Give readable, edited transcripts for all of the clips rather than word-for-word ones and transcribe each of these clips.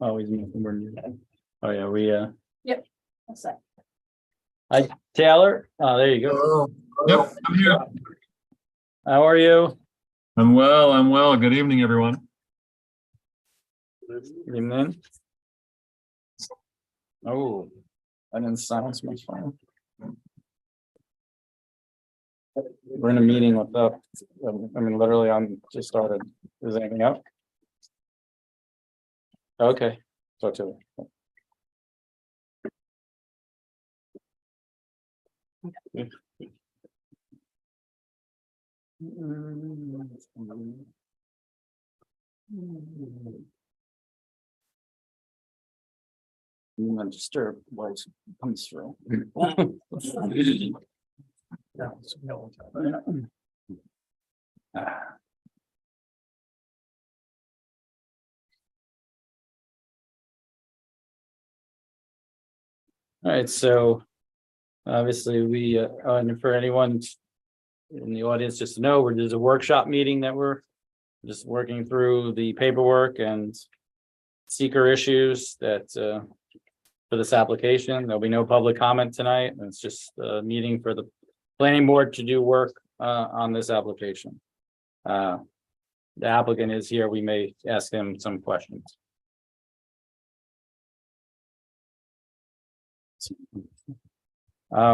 Oh, he's moving. Oh, yeah, Yep. That's it. hi, Taylor. There you go. Hello. Yep, I'm here. How are you? I'm well. I'm well. Good evening, everyone. Good evening. Oh, I didn't silence my phone. We're in a meeting with I mean, literally, I'm just started. Is anything up? Okay, talk to you. Do not disturb voice comes through. All right, so obviously and for anyone in the audience, just to know, there's a workshop meeting that we're just working through the paperwork and seeker issues that for this application. There'll be no public comment tonight. It's just a meeting for the planning board to do work on this application. The applicant is here. We may ask him some questions. I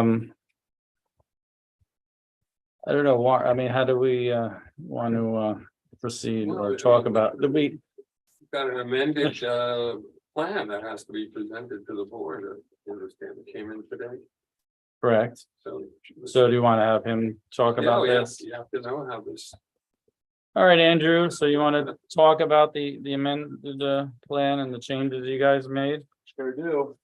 don't know why. I mean, how do we want to proceed or talk about? Did we? Got an amended plan that has to be presented to the board. I understand it came in today, Correct. so. So do you want to have him talk about this? You have to know how this. All right, Andrew. So you want to talk about the amended plan and the changes you guys made? Sure do.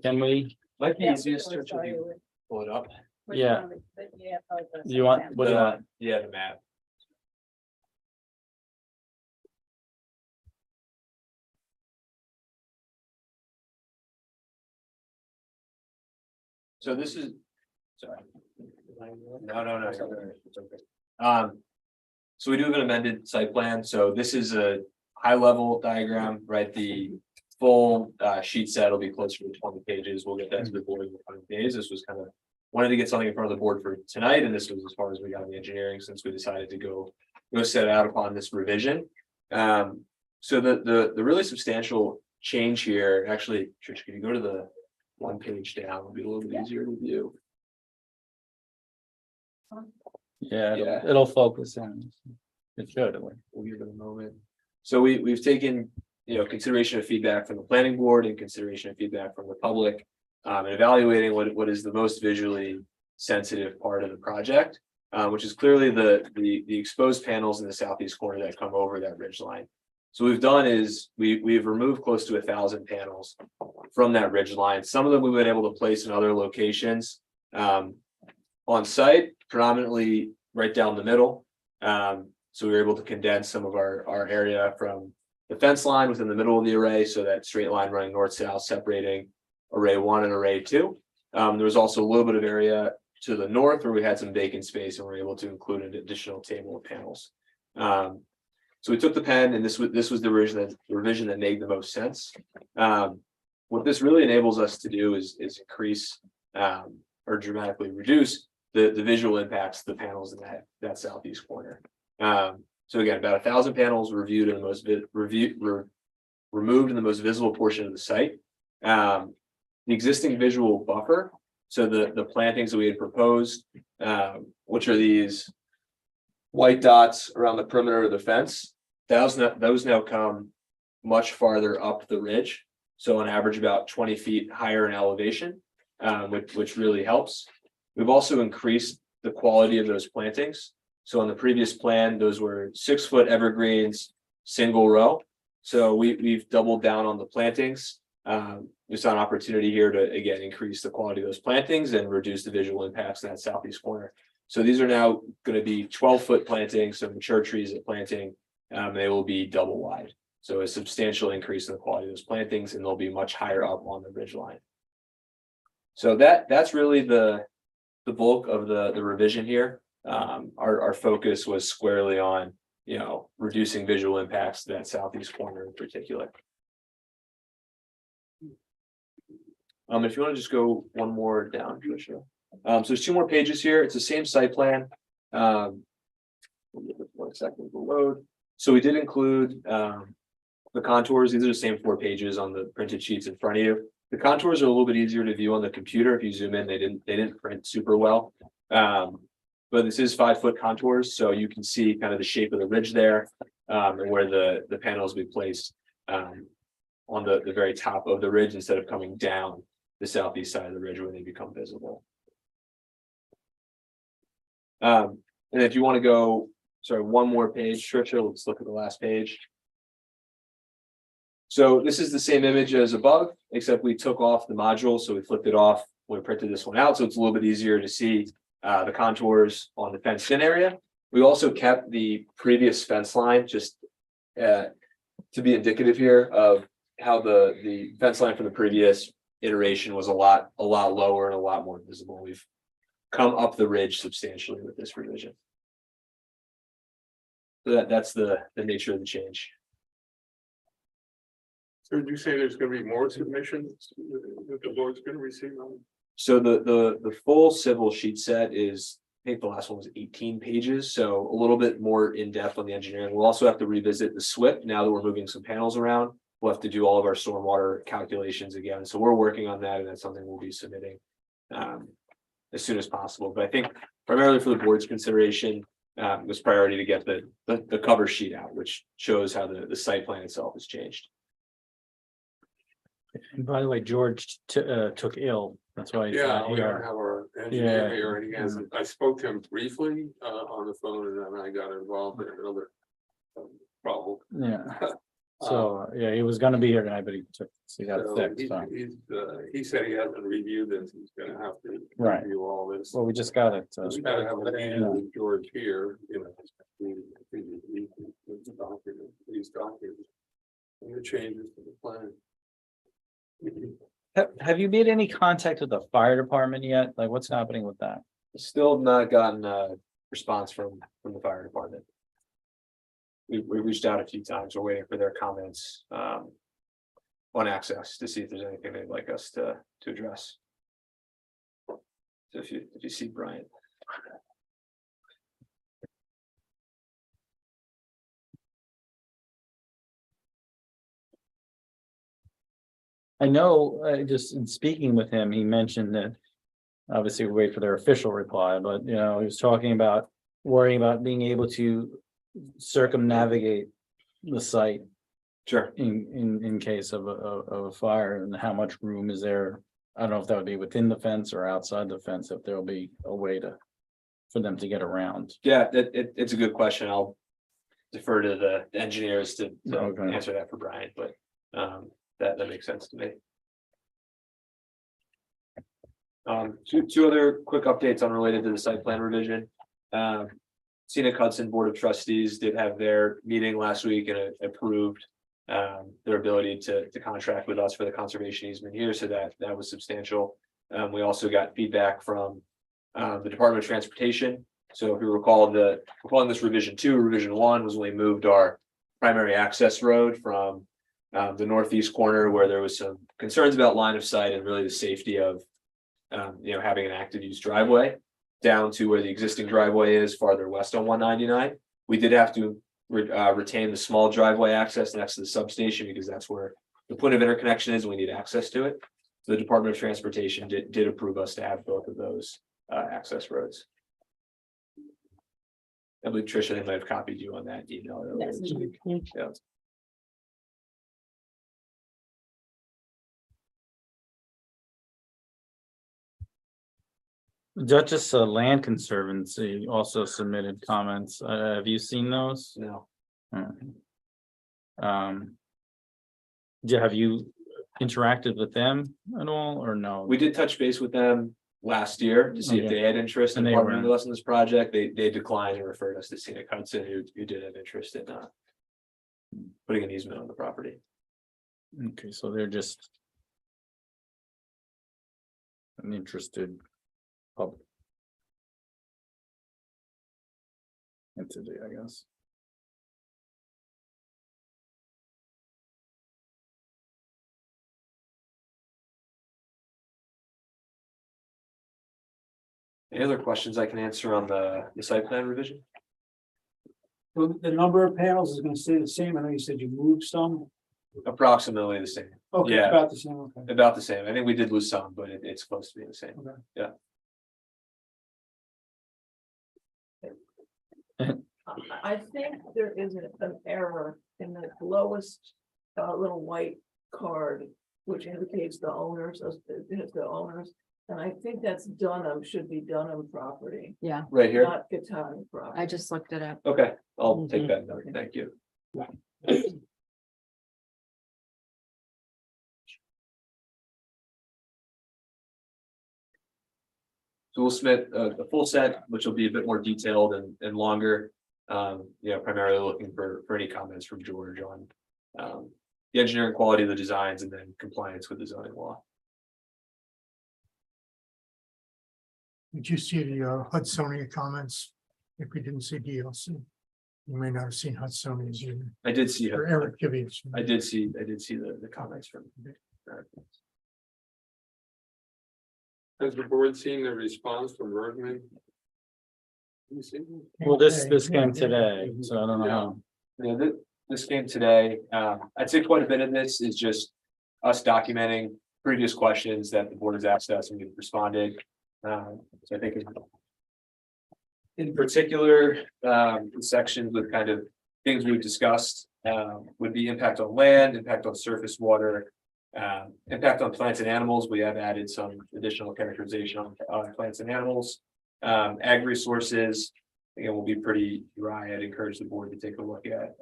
Can we? Might be Yeah, easiest to we'll tell you actually pull it up. which Yeah. one yeah, probably the You want- second. what do you want? Yeah, the map. So this is, sorry. No. It's okay. So we do have an amended site plan. So this is a high level diagram, right? The full sheet set will be closer to 20 pages. We'll get that to the board in the coming days. This was kind of wanted to get something in front of the board for tonight, and this was as far as we got in the engineering since we decided to go set out upon this revision. So the really substantial change here, actually, Trish, can you go to the one page down? It'll be a little bit easier to view. Yeah, Yeah. it'll focus in. It should. We'll give it a moment. So we've taken, consideration of feedback from the planning board and consideration of feedback from the public. And evaluating what is the most visually sensitive part of the project, which is clearly the exposed panels in the southeast corner that come over that ridge line. So what we've done is we've removed close to 1,000 panels from that ridge line. Some of them we've been able to place in other locations on site, predominantly right down the middle. So we were able to condense some of our area from the fence line within the middle of the array, so that straight line running north-south separating array 1 and array 2. There was also a little bit of area to the north where we had some vacant space and we were able to include an additional table of panels. So we took the pen, and this was the revision that made the most sense. What this really enables us to do is increase or dramatically reduce the visual impacts of the panels in that southeast corner. So again, about 1,000 panels reviewed in the most removed in the most visible portion of the site. The existing visual buffer, so the plantings that we had proposed, which are these white dots around the perimeter of the fence, those now come much farther up the ridge, so on average about 20 feet higher in elevation, which really helps. We've also increased the quality of those plantings. So on the previous plan, those were 6-foot evergreens, single row. So we've doubled down on the plantings. We saw an opportunity here to, again, increase the quality of those plantings and reduce the visual impacts in that southeast corner. So these are now going to be 12-foot plantings, so mature trees at planting. They will be double wide. So a substantial increase in the quality of those plantings, and they'll be much higher up on the ridge line. So that's really the bulk of the revision here. Our focus was squarely on reducing visual impacts to that southeast corner in particular. If you want to just go one more down, Tricia. So there's 2 more pages here. It's the same site plan. We'll give it 1 second to load. So we did include the contours. These are the same 4 pages on the printed sheets in front of you. The contours are a little bit easier to view on the computer. If you zoom in, they didn't print super well. But this is 5-foot contours, so you can see kind of the shape of the ridge there, and where the panels will be placed on the very top of the ridge instead of coming down the southeast side of the ridge where they become visible. And if you want to go, sorry, 1 more page, Tricia, let's look at the last page. So this is the same image as above, except we took off the module, so we flipped it off when we printed this one out, so it's a little bit easier to see the contours on the fenced in area. We also kept the previous fence line just to be indicative here of how the fence line from the previous iteration was a lot lower and a lot more visible. We've come up the ridge substantially with this revision. So that's the nature of the change. So did you say there's gonna be more submissions that the board's gonna receive on? So the full civil sheet set is, I think the last one was 18 pages, so a little bit more in depth on the engineering. We'll also have to revisit the SWIP now that we're moving some panels around. We'll have to do all of our stormwater calculations again. So we're working on that, and that's something we'll be submitting as soon as possible. But I think primarily for the board's consideration, was priority to get the cover sheet out, which shows how the site plan itself has changed. And by the way, George took ill. That's why he's Yeah, not we don't here. have our engineer Yeah. here, and again, I spoke to him briefly on the phone, and then I got involved in another problem. Yeah. So, yeah, he was gonna be here tonight, but he got So sick, he- so. he said he hasn't reviewed this, he's gonna have to Right. review all this. Well, we just got it. We gotta have a meeting yeah. with George here, these documents. And the changes to the plan. Have you made any contact with the fire department yet? Like, what's happening with that? Still not gotten a response from the fire department. We reached out a few times. We're waiting for their comments on access to see if there's anything they'd like us to address. So if you see Brian. I know, just in speaking with him, he mentioned that. Obviously, we wait for their official reply, but he was talking about worrying about being able to circumnavigate the site Sure. in case of a fire, and how much room is there? I don't know if that would be within the fence or outside the fence, if there'll be a way for them to get around. Yeah, it's a good question. I'll defer to the engineers to Okay. answer that for Brian, but that makes sense to me. Two other quick updates unrelated to the site plan revision. Scenic Hudson Board of Trustees did have their meeting last week and approved their ability to contract with us for the conservation easement here, so that was substantial. We also got feedback from the Department of Transportation. So if you recall, we're calling this revision 2. Revision 1 was when we moved our primary access road from the northeast corner, where there was some concerns about line of sight and really the safety of having an active use driveway, down to where the existing driveway is farther west on 199. We did have to retain the small driveway access next to the substation, because that's where the point of interconnection is, and we need access to it. So the Department of Transportation did approve us to have both of those access roads. I believe Tricia, they might have copied you on that email earlier. Yes. Yeah. Duchess Land Conservancy also submitted comments. Have you seen those? No. Have you interacted with them at all, or no? We did touch base with them last year to see if Okay. they had interest in And they partnering were- with us in this project. They declined and referred us to Scenic Hudson, who did have interest in putting an easement on the property. Okay, so they're just an interested public entity, I guess. Any other questions I can answer on the site plan revision? So the number of panels is gonna stay the same. I know you said you moved some. Approximately the same, Okay, Yeah. about the same, okay. about the same. I think we did lose some, but it's close to being the same. I think there is an error in the lowest little white card, which indicates the owners, the owners. And I think that's Dunham, should be Dunham property, Yeah, Right here? not Gattani property. I just looked it up. Okay, I'll take that note. Thank you. So we'll submit a full set, which will be a bit more detailed and longer. Primarily looking for any comments from George on the engineering quality of the designs and then compliance with the zoning law. Did you see the Hudsonia comments? If we didn't see DLC, you may not have seen Hudsonia's either, I did see, or Eric Kivius. I did see the comments from. Has the board seen the response from Bergman? You see? Well, this came today, so I don't know how. Yeah, this came today. I'd say quite a bit of this is just us documenting previous questions that the board has asked us and we've responded. So I think in particular, the sections with kind of things we've discussed would be impact on land, impact on surface water, impact on plants and animals. We have added some additional characterization on plants and animals. Ag resources, again, will be pretty dry. I'd encourage the board to take a look at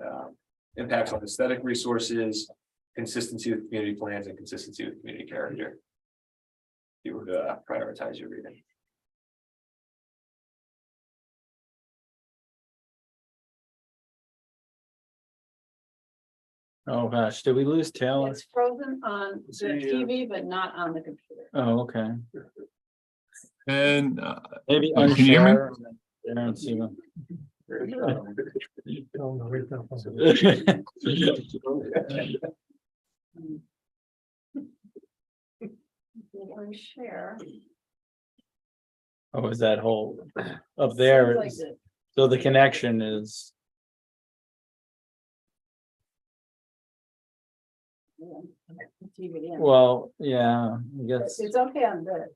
impacts on aesthetic resources, consistency with community plans, and consistency with community character. If you were to prioritize your reading. Oh, gosh, did we lose Taylor? It's frozen on the See, TV, but not on the computer. Oh, okay. And Maybe Can you hear me? unshare. and then see what- Oh, no, wait, no. Share. Oh, is that whole up there? Like is- this. So the connection is, TV, yeah. well, yeah, I guess, It's okay on the,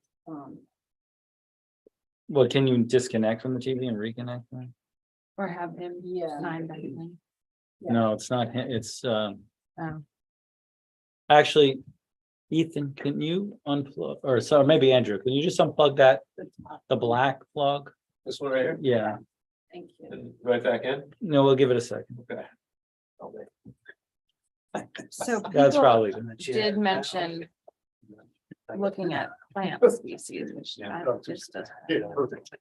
well, can you disconnect from the TV and reconnect? then? Or have him Yeah. sign that thing. Yeah. No, it's not, it's, Oh, actually, Ethan, can you unplug, or so maybe Andrew, can you just unplug that, the black plug? This one right here, Yeah, thank you. and right back in. no, we'll give it a second. Okay. so That's people probably. did mention looking at plant species, which Yeah. just doesn't.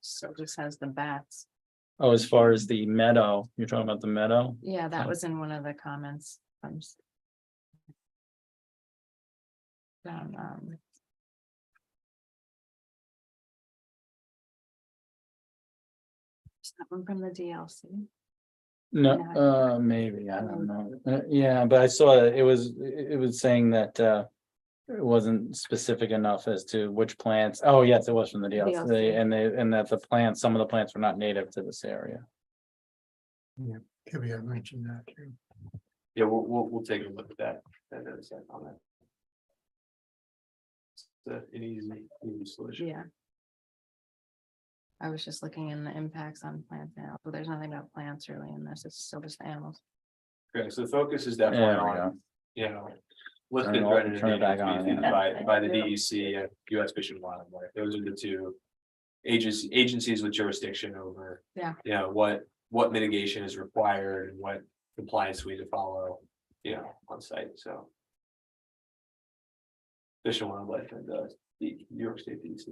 So just has the bats. Oh, as far as the meadow, you're talking about the meadow? Yeah, that was in one of the comments. From, is that one from the DLC? No, Yeah. maybe, I don't know. Yeah, but I saw it was saying that it wasn't specific enough as to which plants. Oh, yes, it was from the DLC, DLC. and that the plants, some of the plants were not native to this area. Kiviat mentioned that too. Yeah, we'll take a look at that. And then send on that. It's an easy solution. Yeah. I was just looking in the impacts on plants now, but there's nothing about plants really in this. It's still just animals. Okay, so the focus is definitely There we on, go. you know. What's Turn been it off, threatened turn it back on, yeah. by the DEC and US Fish and Wildlife. Those are the two agencies with jurisdiction over. Yeah. You know, what mitigation is required and what compliance we need to follow, you know, on site, so. Fish and Wildlife and the New York State DEC.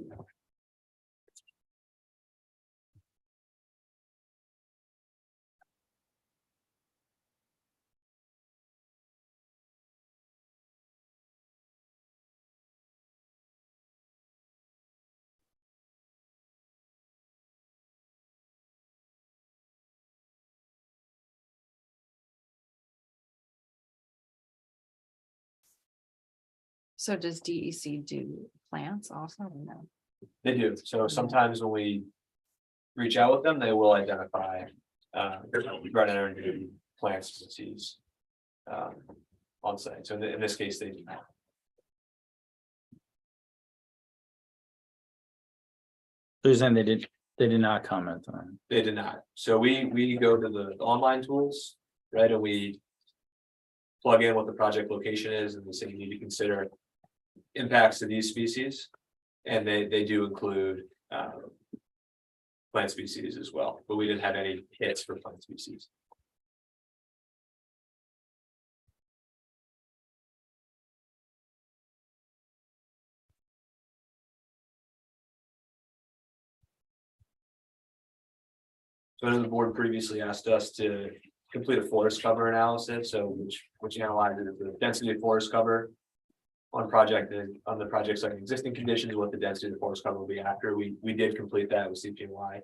So does DEC do plants also? Or no? They do. So sometimes when we reach out with them, they will identify red energy plant species on site. So in this case, they do not. They're saying they did not comment on They did not. So we go to the online tools, right, and we plug in what the project location is, and we say you need to consider impacts to these species. And they do include plant species as well, but we didn't have any hits for plant species. So I know the board previously asked us to complete a forest cover analysis, so which analyzes the density of forest cover on the project's like existing conditions, what the density of the forest cover will be after. We did complete that with CPNY.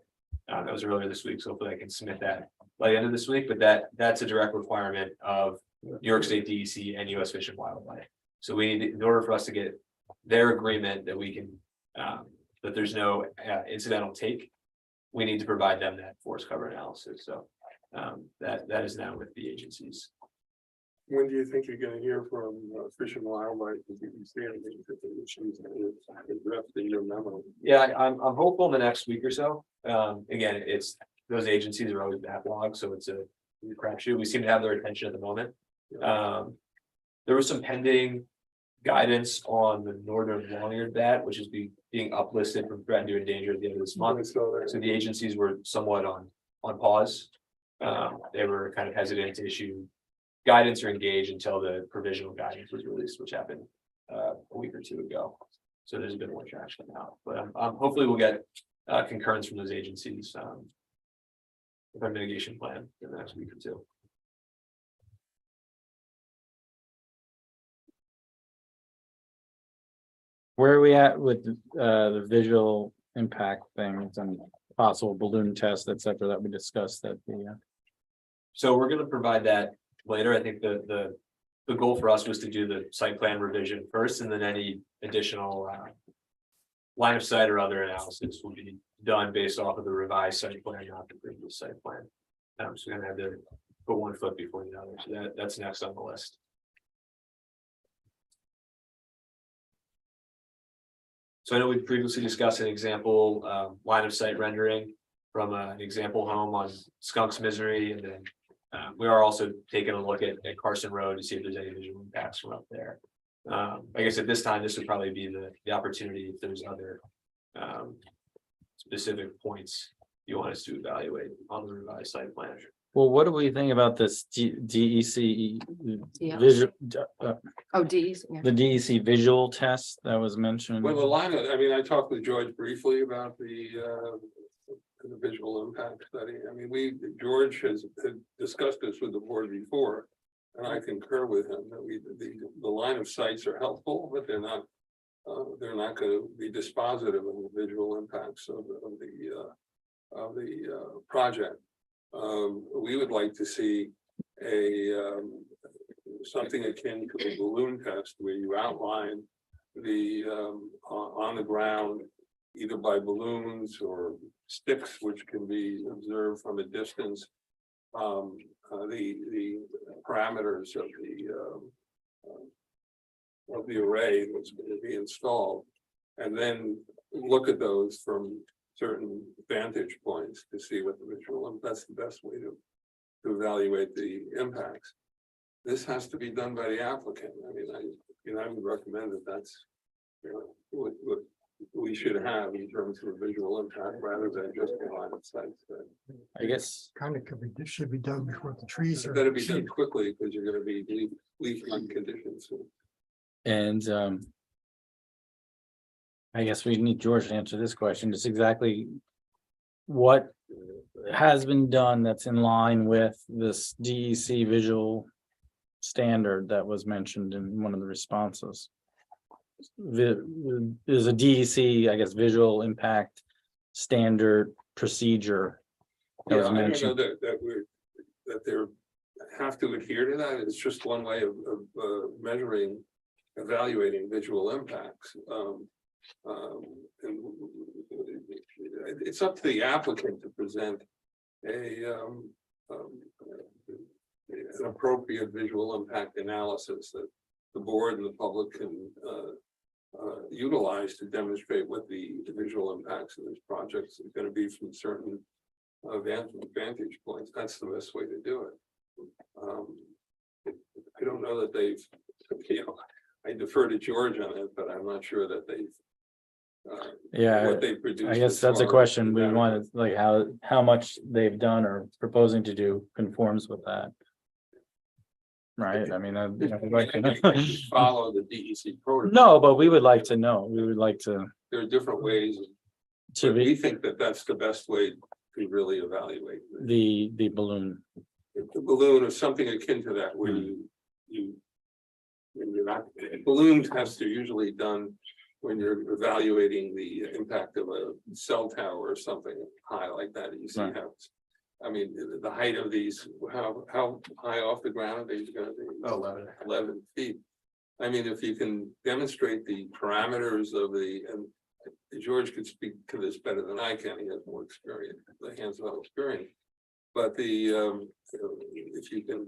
That was earlier this week, so hopefully I can submit that by the end of this week, but that's a direct requirement of New York State DEC and US Fish and Wildlife. So we need, in order for us to get their agreement that we can, that there's no incidental take, we need to provide them that forest cover analysis. So that is now with the agencies. When do you think you're gonna hear from Fish and Wildlife? If you can see anything that the issues that are addressed in your memo? Yeah, I'm hopeful in the next week or so. Again, it's, those agencies are always backlogged, so it's a crapshoot. We seem to have their attention at the moment. There was some pending guidance on the northern long-eared bat, which is being uplisted from threatened to endangered at the end of this month. So the agencies were somewhat on pause. They were kind of hesitant to issue guidance or engage until the provisional guidance was released, which happened a week or two ago. So there's a bit more traction now, but hopefully we'll get concurrence from those agencies with our mitigation plan in the next week or two. where are we at with the visual impact things and possible balloon test, et cetera, that we discussed at the So we're gonna provide that later. I think the goal for us was to do the site plan revision first, and then any additional line of sight or other analysis will be done based off of the revised site plan, not the previous site plan. So we're gonna have to put one foot before the other. So that's next on the list. So I know we previously discussed an example line of sight rendering from an example home on Skunks Misery, and then we are also taking a look at Carson Road to see if there's any visual impacts from up there. I guess at this time, this would probably be the opportunity if there's other specific points you want us to evaluate on the revised site plan. Well, what do we think about this DEC Yeah. visual, Oh, D's, yeah. the DEC visual test that was mentioned? Well, the line of, I mean, I talked with George briefly about the visual impact study. I mean, George has discussed this with the board before. And I concur with him that the line of sights are helpful, but they're not going to be dispositive of the visual impacts of the project. We would like to see something akin to a balloon test where you outline the on the ground, either by balloons or sticks, which can be observed from a distance, the parameters of the array that's going to be installed, and then look at those from certain vantage points to see what the visual, that's the best way to evaluate the impacts. This has to be done by the applicant. I mean, I would recommend that that's what we should have in terms of visual impact rather than just a line of sight. I guess, Kind of could be, should be done before the trees It's are. got to be done quickly because you're going to be leaf conditions. and I guess we need George to answer this question, just exactly what has been done that's in line with this DEC visual standard that was mentioned in one of the responses. There's a DEC, I guess, visual impact standard procedure that Yeah, was I don't know mentioned. that they have to adhere to that. It's just one way of measuring, evaluating visual impacts. and it's up to the applicant to present an appropriate visual impact analysis that the board and the public can utilize to demonstrate what the visual impacts of this project is going to be from certain vantage points. That's the best way to do it. I don't know that they've, I defer to George on it, but I'm not sure that they've Yeah, what they produced. I guess as that's a far as question we that. wanted, like how much they've done or proposing to do conforms with that. Right, I mean, we'd like to know. Follow the DEC protocol. No, but we would like to know, we would like to There are different ways. to We be think that that's the best way to really evaluate. the balloon. The balloon or something akin to that, where when you're not, balloon tests are usually done when you're evaluating the impact of a cell tower or something high like that. You see Right. how, I mean, the height of these, how high off the ground are they gonna be? 11 feet. I mean, if you can demonstrate the parameters of and George could speak to this better than I can, he has more experience, the hands-on experience. But if you can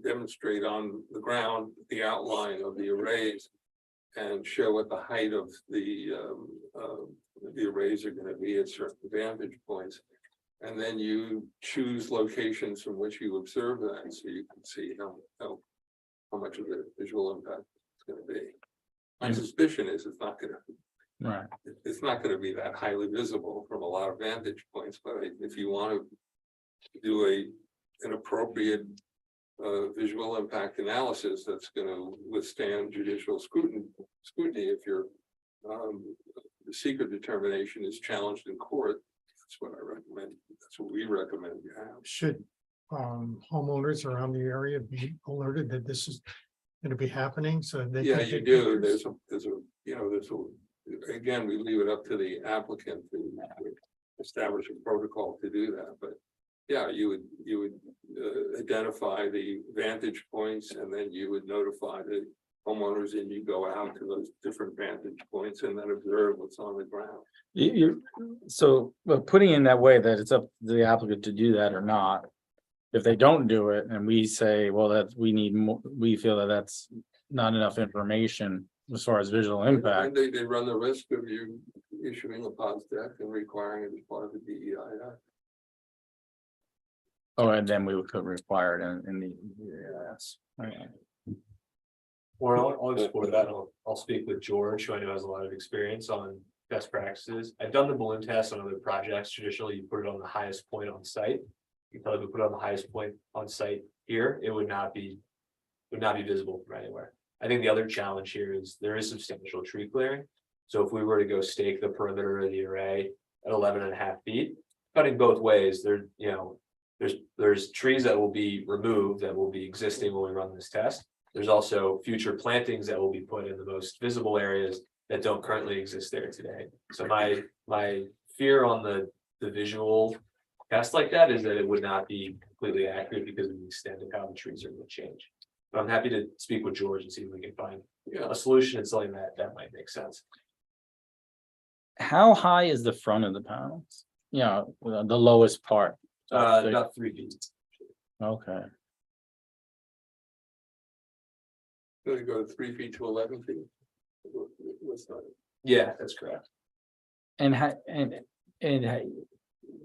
demonstrate on the ground, the outline of the arrays and show what the height of the arrays are gonna be at certain vantage points. And then you choose locations from which you observe that, so you can see how much of the visual impact it's gonna be. My suspicion is it's not gonna be that highly visible from a lot of vantage points, but if you want to do an appropriate visual impact analysis that's gonna withstand judicial scrutiny if your the secret determination is challenged in court. That's what I recommend. That's what we recommend you have. Should homeowners around the area be alerted that this is gonna be happening, so they? Yeah, can you take do. pictures? Again, we leave it up to the applicant to establish a protocol to do that, but. Yeah, you would identify the vantage points, and then you would notify the homeowners, and you go out to those different vantage points and then observe what's on the ground. So putting in that way that it's up to the applicant to do that or not. If they don't do it and we say, well, that we need more, we feel that that's not enough information as far as visual impact. And they run the risk of you issuing a POS deck and requiring it as part of the DEI. Oh, and then we could require it in the, yes. Or I'll explore that. I'll speak with George, who I know has a lot of experience on best practices. I've done the balloon test on other projects. Traditionally, you put it on the highest point on site. You probably put it on the highest point on site here, it would not be visible from anywhere. I think the other challenge here is there is substantial tree clearing. So if we were to go stake the perimeter of the array at 11.5 feet, cutting both ways, there's trees that will be removed that will be existing when we run this test. There's also future plantings that will be put in the most visible areas that don't currently exist there today. So my fear on the visual test like that is that it would not be completely accurate because of the extent of how the trees are going to change. But I'm happy to speak with George and see if we can find a solution and something that might make sense. How high is the front of the panels? Yeah, the lowest part. About 3 feet. Okay, So you go 3 feet to 11 feet. What's that? Yeah, that's correct. and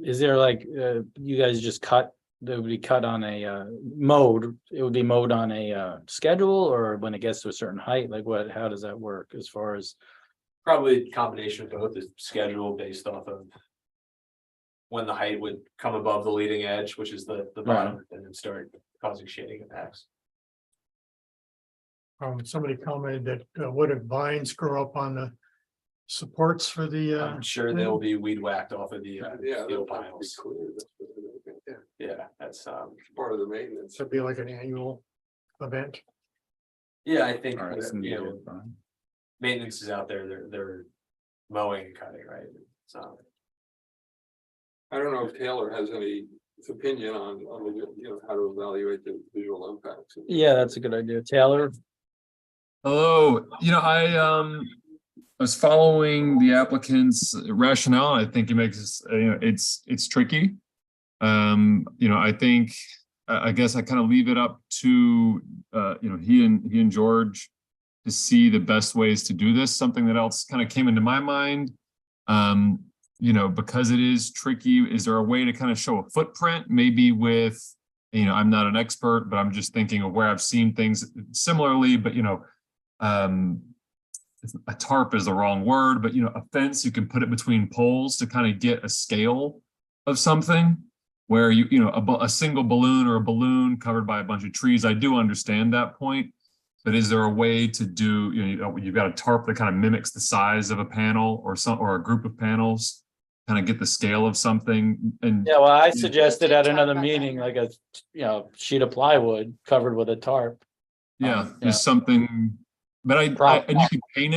is there like, you guys just cut, that would be cut on a mode, it would be mowed on a schedule, or when it gets to a certain height, like how does that work as far as? Probably a combination of both, is schedule based off of when the height would come above the leading edge, which is the bottom, and then start causing shading impacts. Somebody commented that wooded vines grow up on the supports for the. I'm sure they'll be weed whacked off of the Yeah, steel that would be piles. clear. That's what they're doing. Yeah, Yeah, that's part of the maintenance. Should be like an annual event. yeah, I think All right, that, some you know, needed, maintenance is out there, they're mowing and cutting, right? So I don't know if Taylor has any opinion on how to evaluate the visual impacts. Yeah, that's a good idea. Taylor? Hello, was following the applicant's rationale. I think it makes, it's tricky. I think, I guess I kind of leave it up to, he and George to see the best ways to do this. Something that else kind of came into my mind. Because it is tricky, is there a way to kind of show a footprint, maybe with, I'm not an expert, but I'm just thinking of where I've seen things similarly, but a tarp is the wrong word, but a fence, you can put it between poles to kind of get a scale of something where a single balloon or a balloon covered by a bunch of trees. I do understand that point, but is there a way to do, you've got a tarp that kind of mimics the size of a panel or a group of panels, kind of get the scale of something and. Yeah, well, I suggested at Talk another about that, meeting, yeah. like a, sheet of plywood covered with a tarp. Yeah, Yeah. there's something, but and you can paint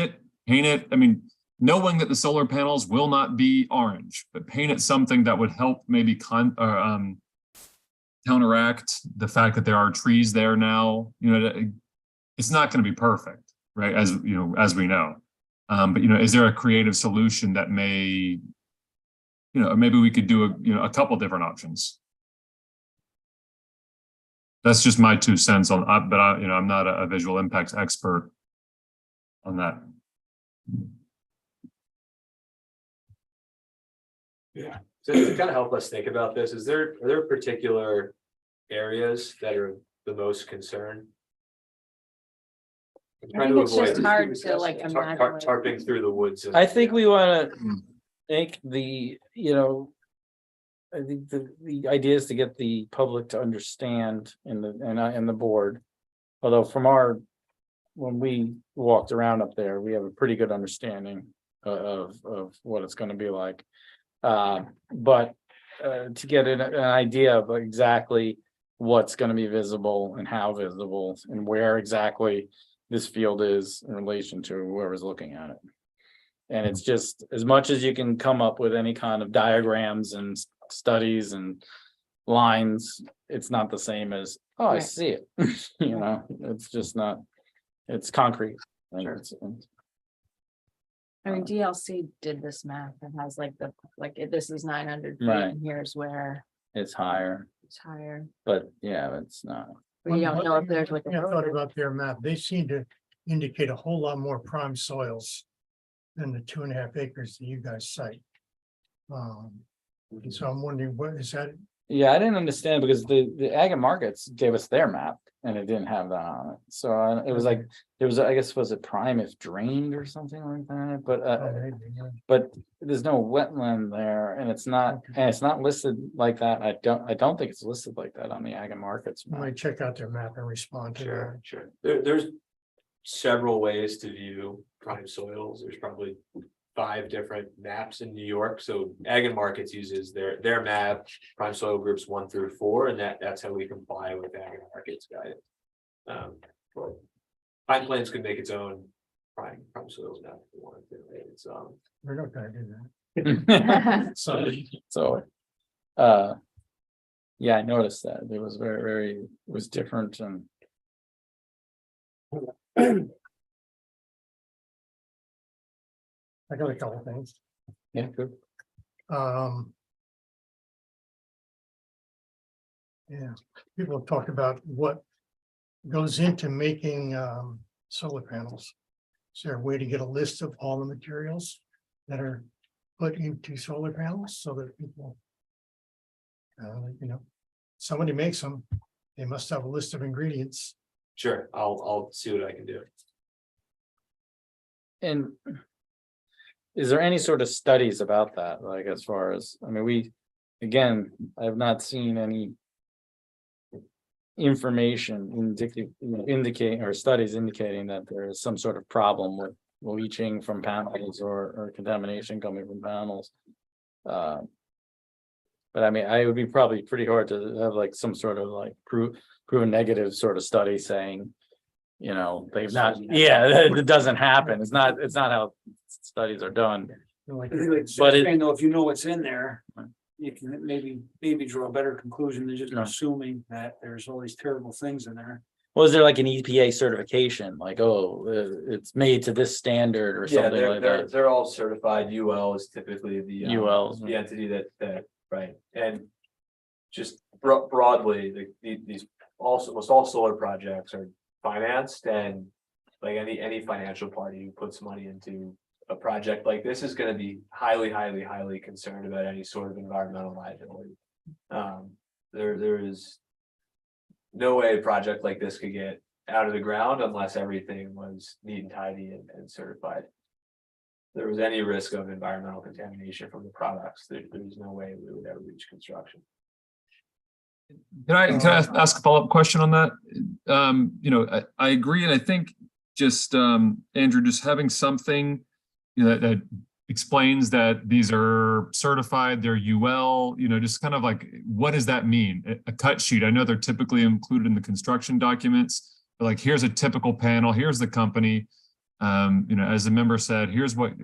it. I mean, knowing that the solar panels will not be orange, but paint it something that would help maybe counteract the fact that there are trees there now. It's not going to be perfect, right? As we know. But is there a creative solution that may, maybe we could do a couple different options. That's just my 2 cents on, but I'm not a visual impacts expert on that. So to kind of help us think about this, are there particular areas that are the most concerned? I'm I trying think to it's just avoid hard to like imagine. tarping through the woods. I think we want to make the, I think the idea is to get the public to understand and the board. Although when we walked around up there, we have a pretty good understanding of what it's going to be like. But to get an idea of exactly what's going to be visible and how visible and where exactly this field is in relation to whoever's looking at it. And it's just as much as you can come up with any kind of diagrams and studies and lines, it's not the same as, oh, I Right. see it. It's just not, it's concrete. And it's- I mean, DLC did this map and has this is 900 feet Right. and here's where It's higher, it's higher. but yeah, it's not. We don't know if there's like I thought a. about their map. They seem to indicate a whole lot more prime soils than the 2.5 acres that you guys cite. And so I'm wondering, what is that? Yeah, I didn't understand because the Ag and Markets gave us their map and it didn't have that on it. So it was like, there was, I guess, was it prime if drained or something like that? But there's no wetland there and it's not listed like that. I don't think it's listed like that on the Ag and Markets I map. might check out their map and respond to that. Sure. There's several ways to view prime soils. There's probably 5 different maps in New York. So Ag and Markets uses their map, prime soil groups 1 through 4, and that's how we comply with Ag and Markets guidance. But Pine Plains could make its own prime soils map if we wanted to. Right? It's We're not gonna do that. So, yeah, I noticed that it was very, very, it was different and. I got a couple things. Yeah, good. Yeah, people have talked about what goes into making solar panels. Is there a way to get a list of all the materials that are put into solar panels so that people, somebody makes them, they must have a list of ingredients. sure. I'll see what I can do. And is there any sort of studies about that? Like, as far as, I mean, I have not seen any information indicating or studies indicating that there is some sort of problem with leaching from panels or contamination coming from panels. But I mean, it would be probably pretty hard to have like some sort of like proven negative sort of study saying, they've not, it doesn't happen. It's not how studies are done. Like, But it- if you know what's in there, you can maybe draw a better conclusion than just Yeah. assuming that there's all these terrible things in there. Was there like an EPA certification, like, oh, it's made to this standard or Yeah, something like that? they're all certified. UL is typically the UL. the entity that, right, and just broadly, these also, almost all solar projects are financed, and like any financial party who puts money into a project like this is gonna be highly concerned about any sort of environmental liability. There is no way a project like this could get out of the ground unless everything was neat and tidy and certified. If there was any risk of environmental contamination from the products, there's no way we would ever reach construction. Can I ask a follow-up question on that? You know, I agree, and I think just, Andrew, just having something, you know, that explains that these are certified, they're UL, you know, just kind of like, what does that mean? A cut sheet, I know they're typically included in the construction documents, but like, here's a typical panel, here's the company. You know, as the member said, here's where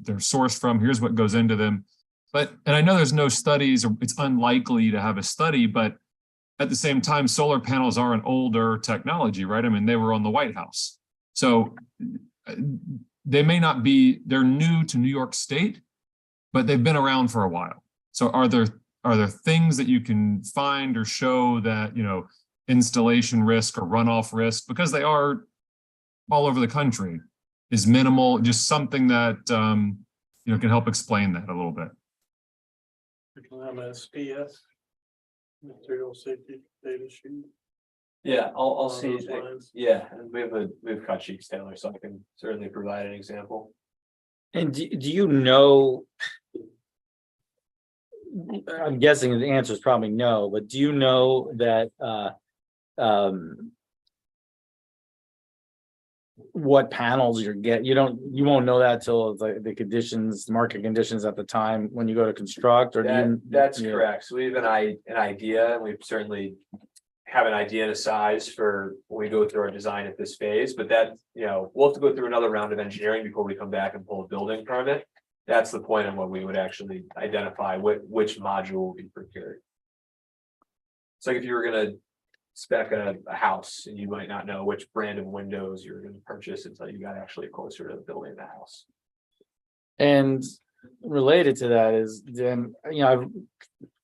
they're sourced from, here's what goes into them. But, and I know there's no studies, or it's unlikely to have a study, but at the same time, solar panels are an older technology, right? I mean, they were on the White House. So they may not be, they're new to New York State, but they've been around for a while. So are there things that you can find or show that, you know, installation risk or runoff risk, because they are all over the country, is minimal, just something that, you know, can help explain that a little bit? MSPS, material safety data sheet. Yeah, I'll along see, those lines. yeah, and we have cut sheets, Taylor, so I can certainly provide an example. And do you know? I'm guessing the answer is probably no, but do you know that what panels you won't know that till it's like the conditions, market conditions at the time when you go to construct, or do you? That's yeah. correct. So we have an idea, and we certainly have an idea to size for when we go through our design at this phase, but that, you know, we'll have to go through another round of engineering before we come back and pull a building permit. That's the point of when we would actually identify which module will be procured. So if you were gonna spec a house, and you might not know which brand of windows you're gonna purchase until you got actually closer to building the house. And related to that is then, you know, I've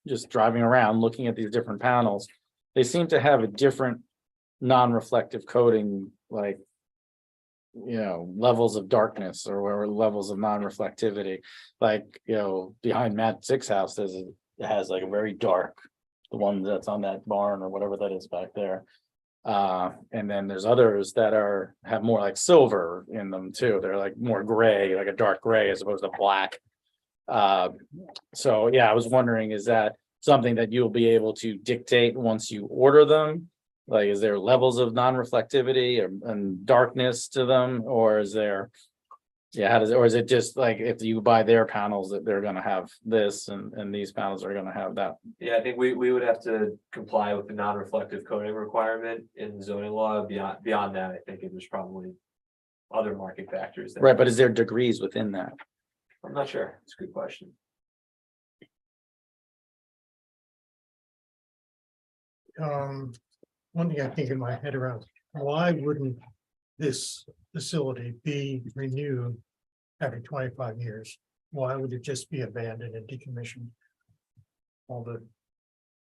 just driving around looking at these different panels. They seem to have a different non-reflective coating, like, you know, levels of darkness or levels of non-reflectivity. Like, you know, behind Matt Six house, it has like a very dark, the one that's on that barn or whatever that is back there. And then there's others that have more like silver in them too. They're like more gray, like a dark gray as opposed to black. So yeah, I was wondering, is that something that you'll be able to dictate once you order them? Like, is there levels of non-reflectivity and darkness to them, or is there? Yeah, or is it just like if you buy their panels that they're gonna have this and these panels are gonna have that? Yeah, I think we would have to comply with the non-reflective coating requirement in the zoning law. Beyond that, I think there's probably other market factors. Right, but is there degrees within that? I'm not sure. It's a good question. One thing I think in my head around, why wouldn't this facility be renewed every 25 years? Why would it just be abandoned and decommissioned? All the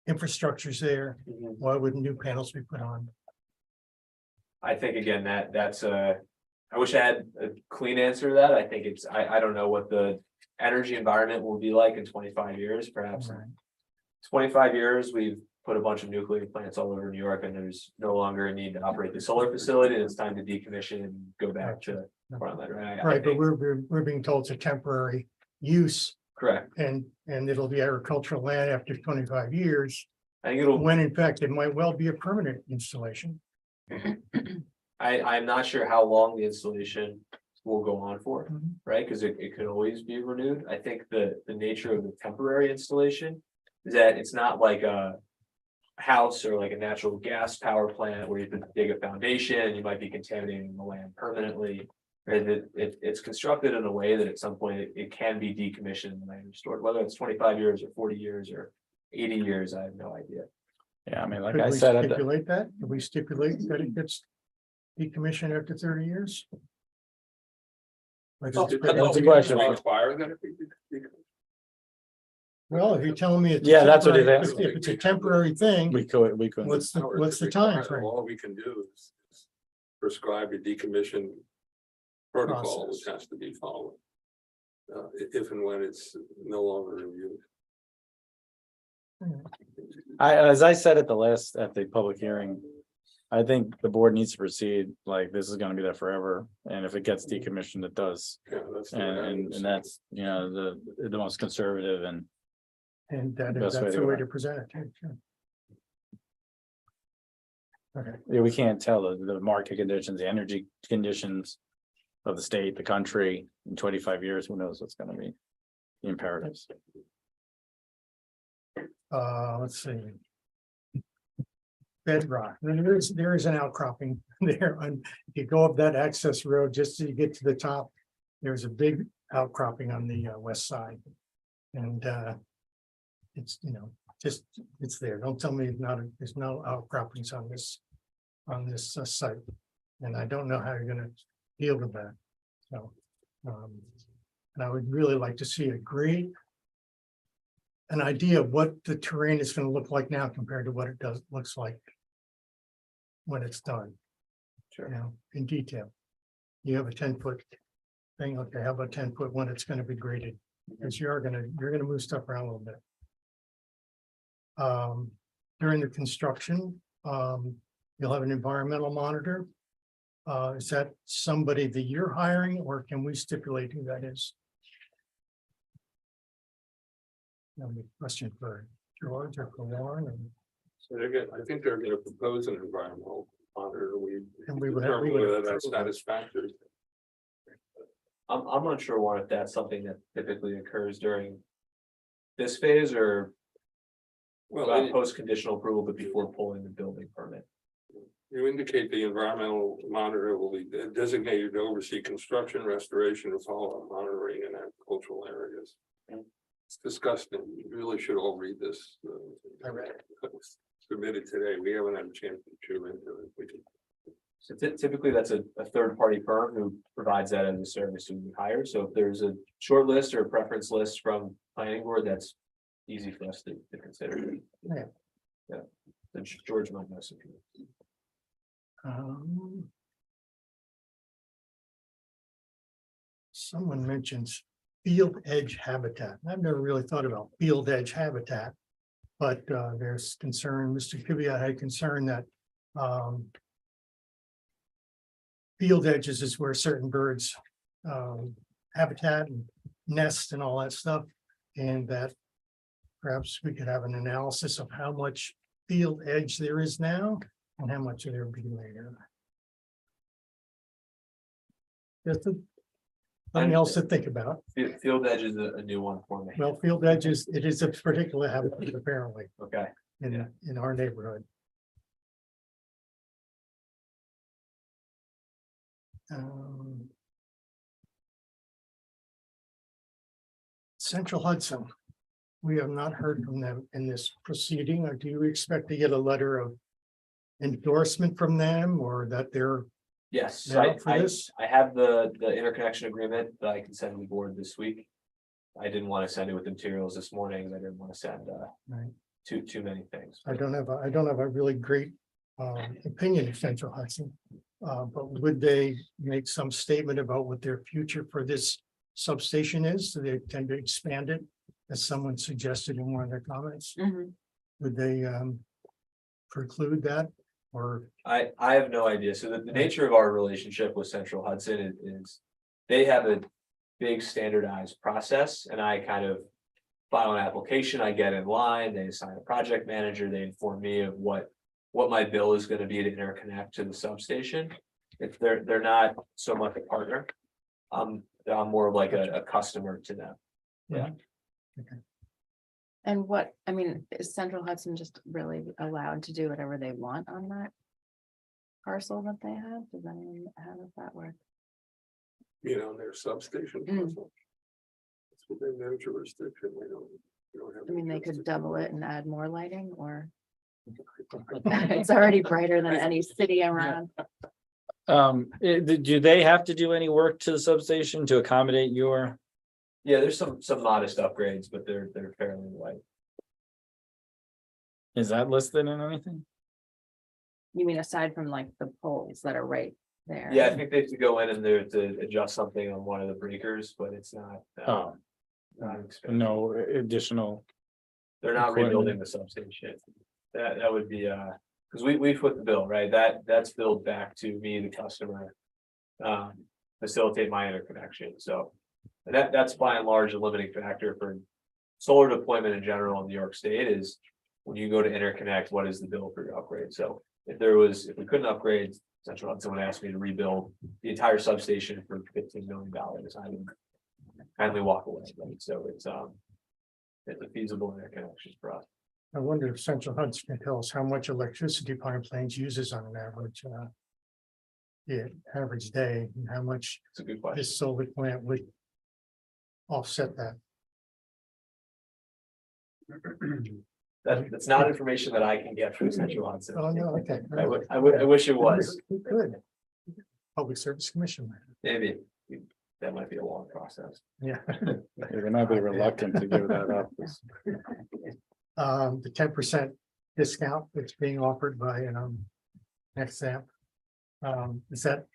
infrastructure's there. Why wouldn't new panels be put on? I think again, that's I wish I had a clean answer to that. I think I don't know what the energy environment will be like in 25 years, perhaps. Right. 25 years, we've put a bunch of nuclear plants all over New York, and there's no longer a need to operate the solar facility, and it's time to decommission and go back to farmland, right? Right, but we're being told it's a temporary use Correct. and it'll be agricultural land after 25 years, I think it'll, when in fact it might well be a permanent installation. I'm not sure how long the installation will go on for, Mhm. right? Because it could always be renewed. I think the nature of the temporary installation is that it's not like a house or like a natural gas power plant where you have to dig a foundation and you might be contaminating the land permanently. Right? It's constructed in a way that at some point it can be decommissioned and land restored, whether it's 25 years or 40 years or 80 years, I have no idea. Yeah, I mean, like Could I we said, stipulate that? Could we stipulate that it gets decommissioned after 30 years? Like it's Did- pretty- That's a question. Require that it be. Well, if you're telling me it's. a Yeah, that's what it temporary- is. If it's a temporary thing, we could, what's the Powers to time require, frame? All we can do is prescribe a decommission protocol, which Process. has to be followed. If and when it's no longer in use. as I said at the public hearing. I think the board needs to proceed, like, this is gonna be there forever, and if it gets decommissioned, it does. Yeah, that's. the way I would And say. that's, you know, the most conservative and And Best way that's to the go. way to present it. too, sure. Okay, yeah, we can't tell the market conditions, the energy conditions of the state, the country, in 25 years, who knows what's gonna be the imperatives. let's see. Bedrock, there is an outcropping there, and if you go up that access road, just to get to the top, there's a big outcropping on the west side. And it's, just, it's there, don't tell me there's no outcroppings on this site. And I don't know how you're gonna deal with that, so. And I would really like to see an idea of what the terrain is gonna look like now compared to what it looks like when it's done. Sure. In detail. You have a 10-foot thing, okay, how about 10 foot when it's gonna be graded? Because you're gonna move stuff around a little bit. During the construction, you'll have an environmental monitor. Is that somebody that you're hiring, or can we stipulate who that is? Question for George or for Warren, and So I think they're gonna propose an environmental monitor, And we would determine approve whether that's it. satisfactory. I'm unsure, Warren, if that's something that typically occurs during this phase or Well, post conditional approval, but before pulling the building permit. you indicate the environmental monitor will be designated to oversee construction, restoration, and follow-up monitoring in agricultural areas. It's disgusting. You really should all read this. I read it. Submitted today. We haven't had a chance to chew into it. We can. So typically, that's a third party firm who provides that as a service who we hire. So if there's a short list or a preference list from planning board, that's easy for us to consider. Yeah. Yeah. So George might know some people. Someone mentions field edge habitat. I've never really thought about field edge habitat. But there's concern, Mr. Kibia had concern that field edges is where certain birds habitat and nest and all that stuff. And that perhaps we could have an analysis of how much field edge there is now and how much of there will be later. Just something else to think about. Field edge is a new one for me. Well, field edges, it is a particular habitat apparently Okay. in our neighborhood. Central Hudson. We have not heard from them in this proceeding, or do you expect to get a letter of endorsement from them, or that they're Yes, so now for this? I have the interconnection agreement that I can send to the board this week. I didn't want to send it with materials this morning. I didn't want to send Right. too many things. I don't have a really great opinion of Central Hudson. But would they make some statement about what their future for this substation is? Do they intend to expand it, as someone suggested in one of their comments? Would they preclude that, or? I have no idea. So the nature of our relationship with Central Hudson is they have a big standardized process, and I kind of file an application, I get in line, they assign a project manager, they inform me of what my bill is going to be to interconnect to the substation. If they're not so much a partner, I'm more of like a customer to them. Yeah. And what, I mean, is Central Hudson just really allowed to do whatever they want on that parcel that they have? Does anyone, how does that work? Their substation. Mm. It's within their jurisdiction. We don't have. I mean, they could double it and add more lighting, or It's already brighter than any city around. Do they have to do any work to the substation to accommodate your? Yeah, there's some modest upgrades, but they're fairly light. Is that listed in anything? You mean aside from like the poles that are right there? Yeah, I think they have to go in and there to adjust something on one of the breakers, but it's not. Oh, Not expensive. no additional. They're not equipment. rebuilding the substation. That would be, because we put the bill, right? That's billed back to me, the customer. Facilitate my interconnection, so. That's by and large a limiting factor for solar deployment in general in New York State is. When you go to interconnect, what is the bill for your upgrade? So if we couldn't upgrade, Central Hudson would ask me to rebuild the entire substation for $15 million. I would kindly walk away, right? So it's a feasible interconnection for us. I wonder if Central Hudson can tell us how much electricity Pine Plains uses on an average. Yeah, average day, and how much It's a good question. this solar plant would offset that. That's not information that I can get from Central Hudson. Oh, no, okay. I wish it was, We could. Public Service Commission. maybe, that might be a long process. Yeah. They might be reluctant to give that up. The 10% discount that's being offered by Nexamp. Is that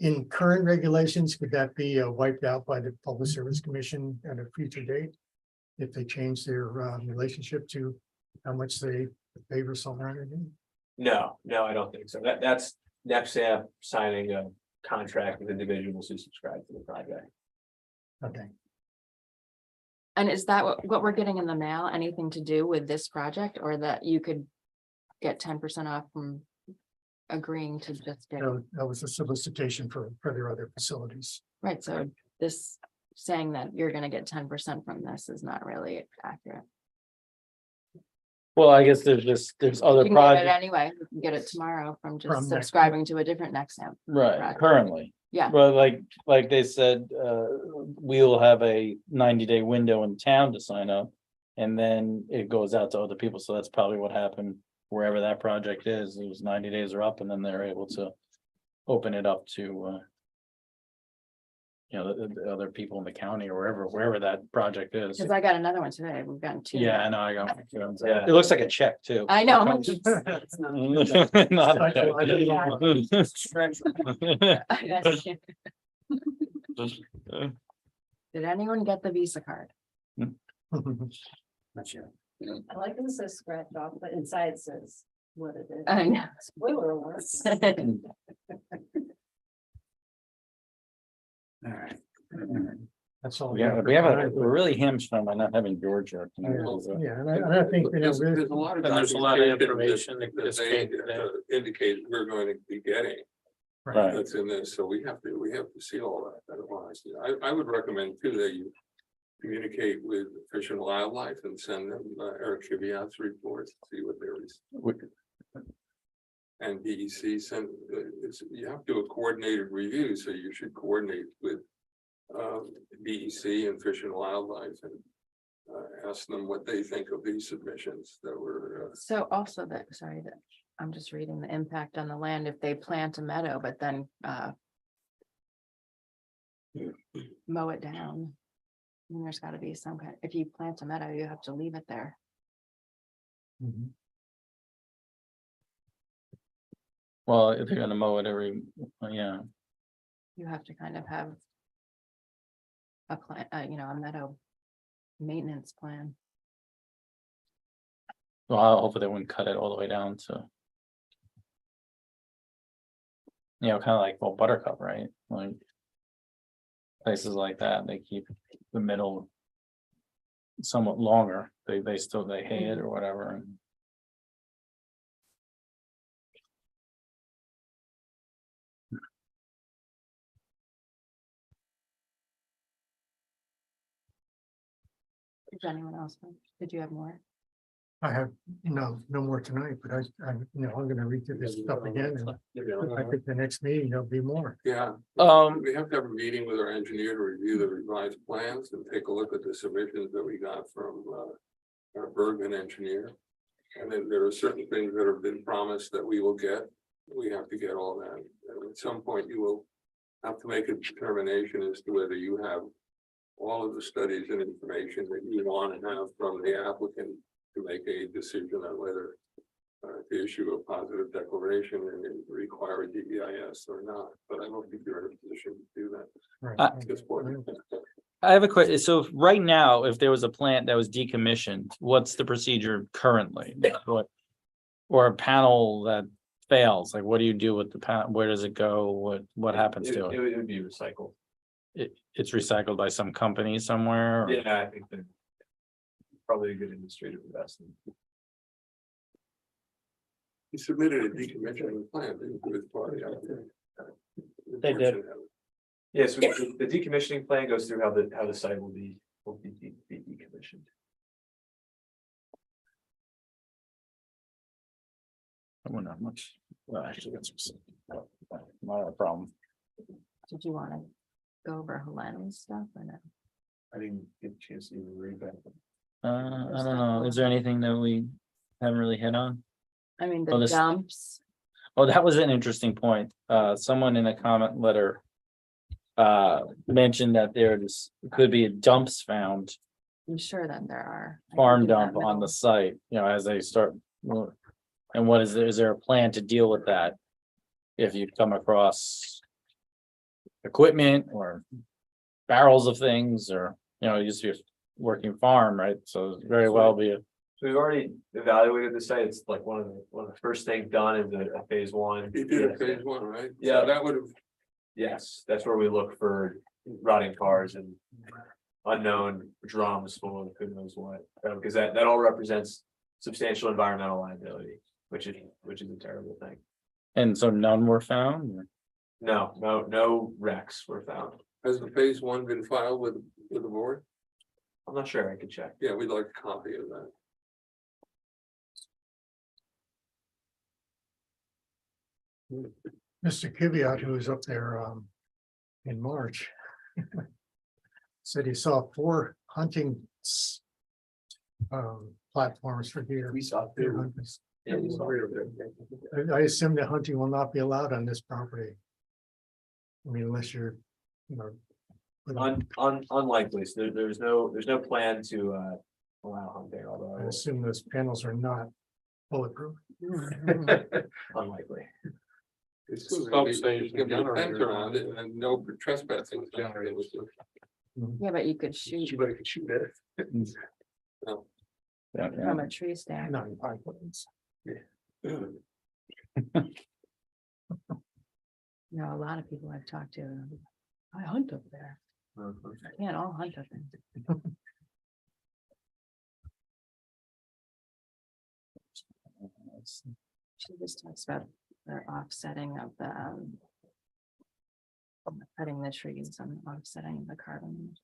in current regulations? Could that be wiped out by the Public Service Commission at a future date? If they change their relationship to how much they favor solar energy? No, I don't think so. That's Nexamp signing a contract with individuals who subscribe to the project. Okay. And is that what we're getting in the mail? Anything to do with this project, or that you could get 10% off from agreeing to just get, That was a solicitation for their other facilities. right? So this saying that you're gonna get 10% from this is not really accurate. Well, I guess there's other You can get it projects, anyway. You can get it tomorrow from From just Next- subscribing to a different Nexamp. right, Right. currently. Yeah. Well, like they said, we'll have a 90-day window in town to sign up. And then it goes out to other people, so that's probably what happened wherever that project is. It was 90 days are up, and then they're able to open it up to the other people in the county or wherever that project is. Because I got another one today. We've gotten two. Yeah, I know, I got. Yeah. It looks like a check too. I know. Not a check. Did anyone get the Visa card? Not yet. I like this says scratch off, but inside says what it is. I know. Spoiler alert. All right. That's all. Yeah, we're really hamstrung by not having George here tonight. Yeah, and I think, There's a lot of. And there's a lot of documentation information that that they came today. indicate we're going to be getting. Right. That's in this, so we have to see all that. Otherwise, I would recommend too that you communicate with Fish and Wildlife and send them Eric Kiviat's reports, see what there is. And DEC send, you have to do a coordinated review, so you should coordinate with DEC and Fish and Wildlife and ask them what they think of these submissions that were. So also I'm just reading the impact on the land if they plant a meadow, but then mow it down. And there's gotta be some kind, if you plant a meadow, you have to leave it there. Mhm. Well, if you're gonna mow it yeah, You have to kind of have a plan, a meadow maintenance plan. well, hopefully they wouldn't cut it all the way down to. Kind of like, well, Buttercup, right? Like. Places like that, they keep the middle. Somewhat longer, they hay it or whatever. And Is anyone else? Did you have more? I have, no more tonight, but I'm gonna read through this stuff again. And I think the next meeting, there'll be more. Yeah, Um, we have to have a meeting with our engineer to review the revised plans and take a look at the submissions that we got from our Bergman engineer. And then there are certain things that have been promised that we will get. We have to get all that. And at some point, you will have to make a determination as to whether you have all of the studies and information that you want to have from the applicant to make a decision on whether to issue a positive declaration and require a DEIS or not. But I don't think you're in a position to do that Right. at this point. I have a question. So right now, if there was a plant that was decommissioned, what's the procedure currently? What? Or a panel that fails, like what do you do with the panel? Where does it go? What happens to it? It would be recycled. It's recycled by some company somewhere? or- Yeah, I think that probably a good administrative investment. He submitted a decommissioning plan to his party. They did. Yeah, so the decommissioning plan goes through how the site will be decommissioned. I wonder how much. Well, actually, that's not a problem. Did you want to go over Helena's stuff or no? I didn't get a chance to even read that. I don't know. Is there anything that we haven't really hit on? I mean, Oh, the this- dumps, Oh, that was an interesting point. Someone in a comment letter. Mentioned that there's could be dumps found, I'm sure that there are. I farm think in that dump on the middle- site, as they start. And what is there a plan to deal with that? If you come across. Equipment or barrels of things or, it used to be a working farm, right? So very well be a. So we've already evaluated the site. It's like one of the first things done is a phase one. He did a phase one, right? Yeah. So that would have, Yes, that's where we look for rotting cars and unknown drums full of who knows what, because that all represents substantial environmental liability, which is a terrible thing. And so none were found? or- No wrecks were found. has the phase one been filed with the board? I'm not sure, I could check. Yeah, we'd like a copy of that. Mr. Kiviat, who was up there in March. Said he saw 4 hunting platforms for deer. We saw Deer two. hunters. Yeah, we saw I assume that hunting will not be allowed on this property. I mean, unless you're, Unlikely, so there's no plan to allow hunting, I although assume those panels are not bulletproof. unlikely. It's Substation gonna be a fence generator. around it and no trespassing. Generator. Yeah, but you could shoot Anybody could shoot at it. Yeah, yeah. from a tree stand. Not in Pine Woods. A lot of people I've talked to, I hunt up there. I can't all hunt up there. She just talks about the offsetting of the cutting the trees and offsetting the carbon.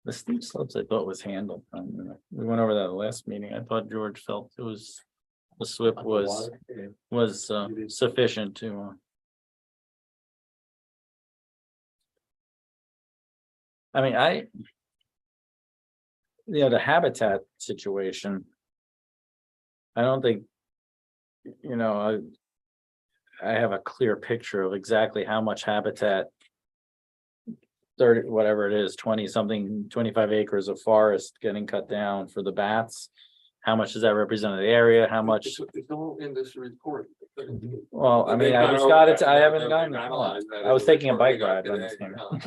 The steep slopes I thought was handled. We went over that last meeting. I thought George felt it was. The SWIP was sufficient to. I mean, the habitat situation. I don't think. I have a clear picture of exactly how much habitat. 30, whatever it is, 20 something, 25 acres of forest getting cut down for the bats. How much does that represent of the area? How much? It's all in this report. Well, I mean, I just got it. I haven't gotten it. I was taking a bike ride when this came out.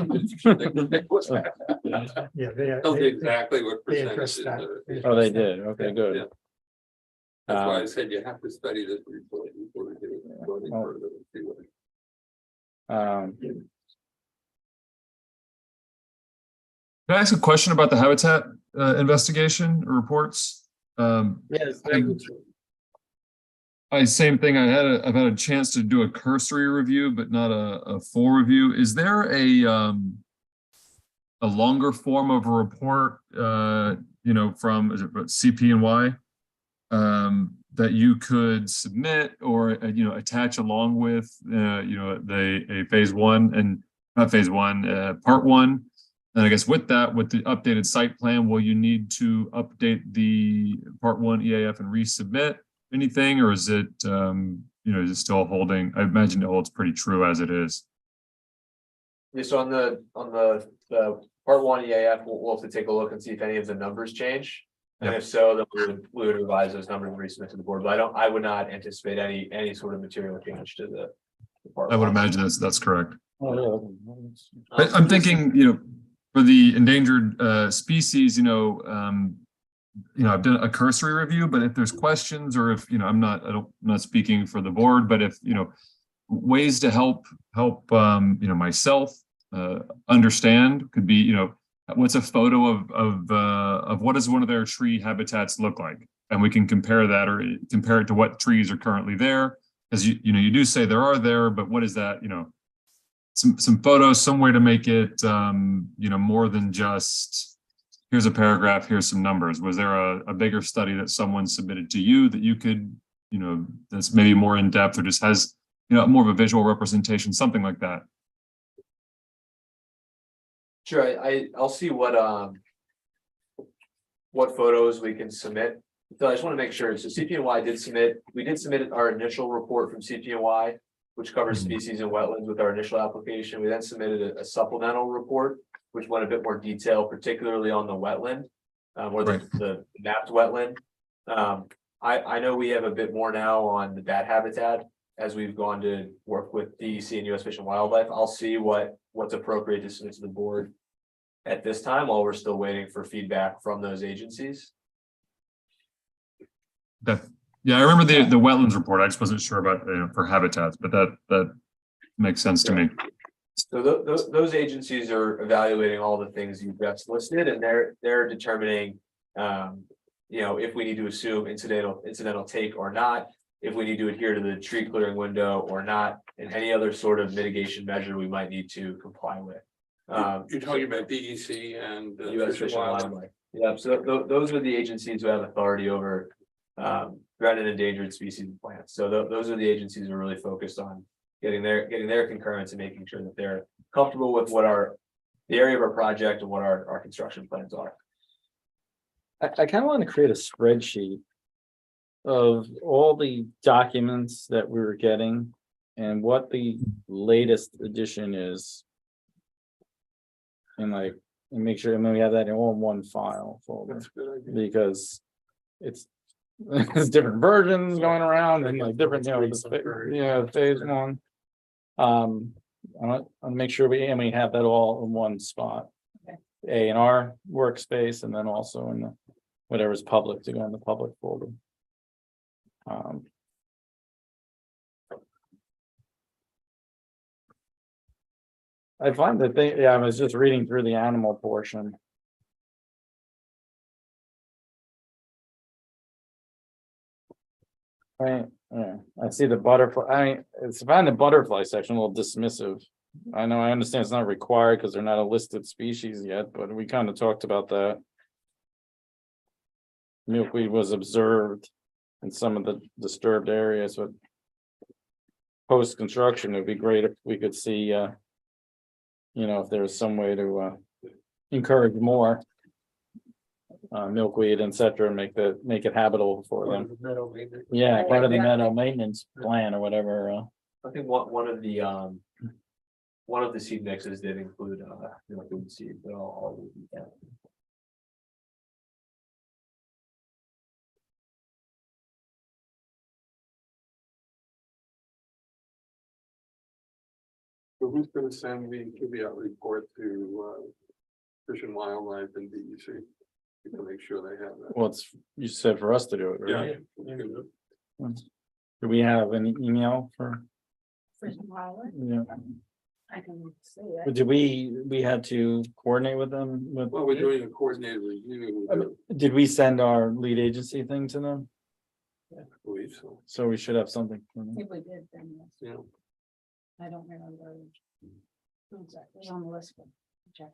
Yeah, Tell you exactly what they percentage. addressed that. Oh, they did. Okay, good. Yeah. That's why I said you have to study this report before we go any Well, further and see what. Can I ask a question about the habitat investigation or reports? Yes. Same thing. I've had a chance to do a cursory review, but not a full review. Is there a longer form of a report, from is it CP&Y? that you could submit or, attach along with, a phase one and not phase one, part one. And I guess with that, with the updated site plan, will you need to update the part one EAF and resubmit anything, or is it, is it still holding? I imagine it holds pretty true as it is. Yeah, so on the part one EAF, we'll have to take a look and see if any of the numbers change. And if so, then we would revise those numbers and resubmit to the board, but I would not anticipate any sort of material change to the. part I would one. imagine that's correct. Oh, I'm thinking, for the endangered species, I've done a cursory review, but if there's questions or if, I'm not speaking for the board, but if, ways to help, myself understand could be, what's a photo of what does one of their tree habitats look like? And we can compare that or compare it to what trees are currently there. As you do say there are there, but what is that, some photos, some way to make it, more than just, here's a paragraph, here's some numbers. Was there a bigger study that someone submitted to you that you could, that's maybe more in depth or just has, more of a visual representation, something like that? Sure, I'll see what photos we can submit. So I just want to make sure, so CPNY we did submit our initial report from CPNY, which covers species and wetlands with our initial application. We then submitted a supplemental report, which went a bit more detail, particularly on the wetland, or the mapped wetland. I know we have a bit more now on the bat habitat as we've gone to work with DEC and US Fish and Wildlife. I'll see what's appropriate to submit to the board at this time while we're still waiting for feedback from those agencies. Yeah, I remember the wetlands report. I just wasn't sure about, for habitats, but that makes sense to me. So those agencies are evaluating all the things you've just listed, and they're determining, if we need to assume incidental take or not, if we need to adhere to the tree clearing window or not, and any other sort of mitigation measure we might need to comply with. You're talking about DEC and US Fish and Wildlife. Yeah, so those are the agencies who have authority over threatened and endangered species and plants. So those are the agencies who are really focused on getting their concurrence and making sure that they're comfortable with what the area of our project and what our construction plans are. I kind of want to create a spreadsheet of all the documents that we were getting and what the latest edition is. And make sure, and then we have that in all one file folder, That's a good idea. because it's there's different versions going around and different, phase one. I want to make sure we have that all in one spot. A in our workspace and then also in the whatever's public to go in the public folder. I find that I was just reading through the animal portion. Right, yeah, I see the butterfly, I find the butterfly section a little dismissive. I understand it's not required because they're not a listed species yet, but we kind of talked about that. Milkweed was observed in some of the disturbed areas, but post-construction, it'd be great if we could see, if there's some way to encourage more milkweed, etc., and make it habitable for them. Yeah, part of the meadow maintenance plan or whatever. I think one of the seed mixes did include milkweed seed, but all yeah. So who's gonna send the caveat report to Fish and Wildlife and DEC? You can make sure they have that. Well, you said for us to do it, Yeah. right? You can do it. Do we have an email for? Fish and Wildlife, Yeah, I can see it. but did we had to coordinate with them with? Well, we're doing a coordinated review. I mean, did we send our lead agency thing to them? I believe so, So we should have something. from them. If we did, then yes. yeah. I don't remember. Who's that? It's on the list. Check.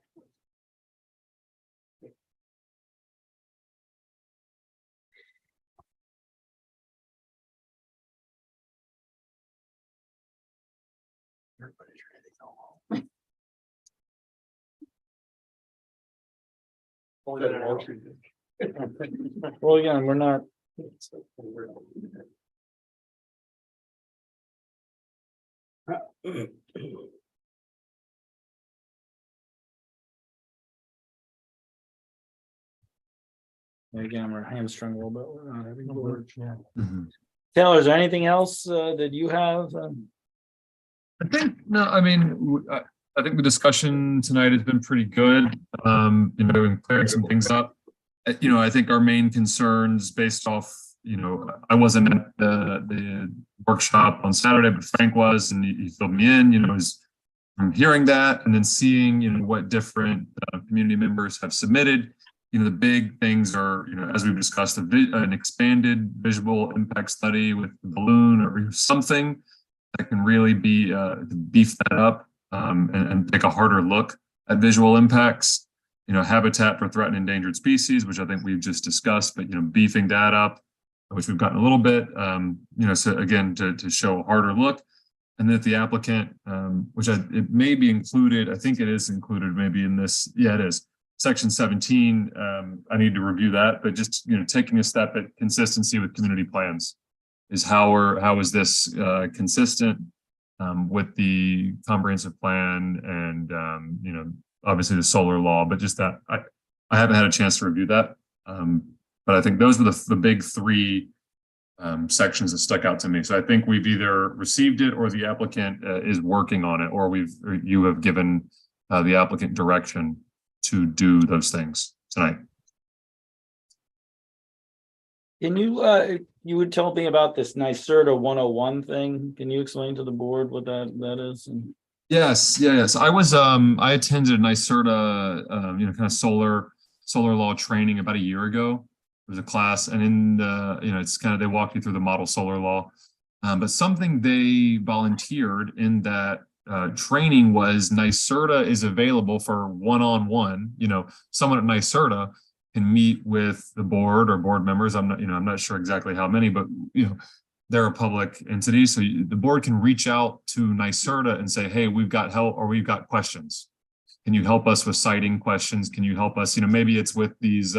Everybody's ready to go home. Only been an hour. Well, again, we're not, again, we're hamstrung a little bit. We're not having a board. Yeah. Taylor, is there anything else that you have? I think, no, I mean, I think the discussion tonight has been pretty good, and clearing some things up. I think our main concerns based off, I wasn't at the workshop on Saturday, but Frank was, and he filled me in, is from hearing that and then seeing, what different community members have submitted. The big things are, as we've discussed, an expanded visual impact study with the balloon or something that can really be beef that up and take a harder look at visual impacts. Habitat for threatened and endangered species, which I think we've just discussed, but beefing that up, which we've gotten a little bit. So again, to show a harder look, and that the applicant, which it may be included, I think it is included maybe in this. Yeah, it is. Section 17, I need to review that, but just, taking a step at consistency with community plans is how is this consistent with the comprehensive plan and, obviously the solar law, but just that I haven't had a chance to review that. But I think those were the big three sections that stuck out to me. So I think we've either received it or the applicant is working on it, or you have given the applicant direction to do those things tonight. Can you would tell me about this NYSERDA 101 thing? Can you explain to the board what that is? Yes. I was I attended NYSERDA kind of solar law training about a year ago. It was a class, and in the it's kind of, they walk you through the model solar law, but something they volunteered in that training was NYSERDA is available for one-on-one. Someone at NYSERDA can meet with the board or board members. I'm not sure exactly how many, but they're a public entity, so the board can reach out to NYSERDA and say, hey, we've got help, or we've got questions. Can you help us with citing questions? Can you help us? Maybe it's with these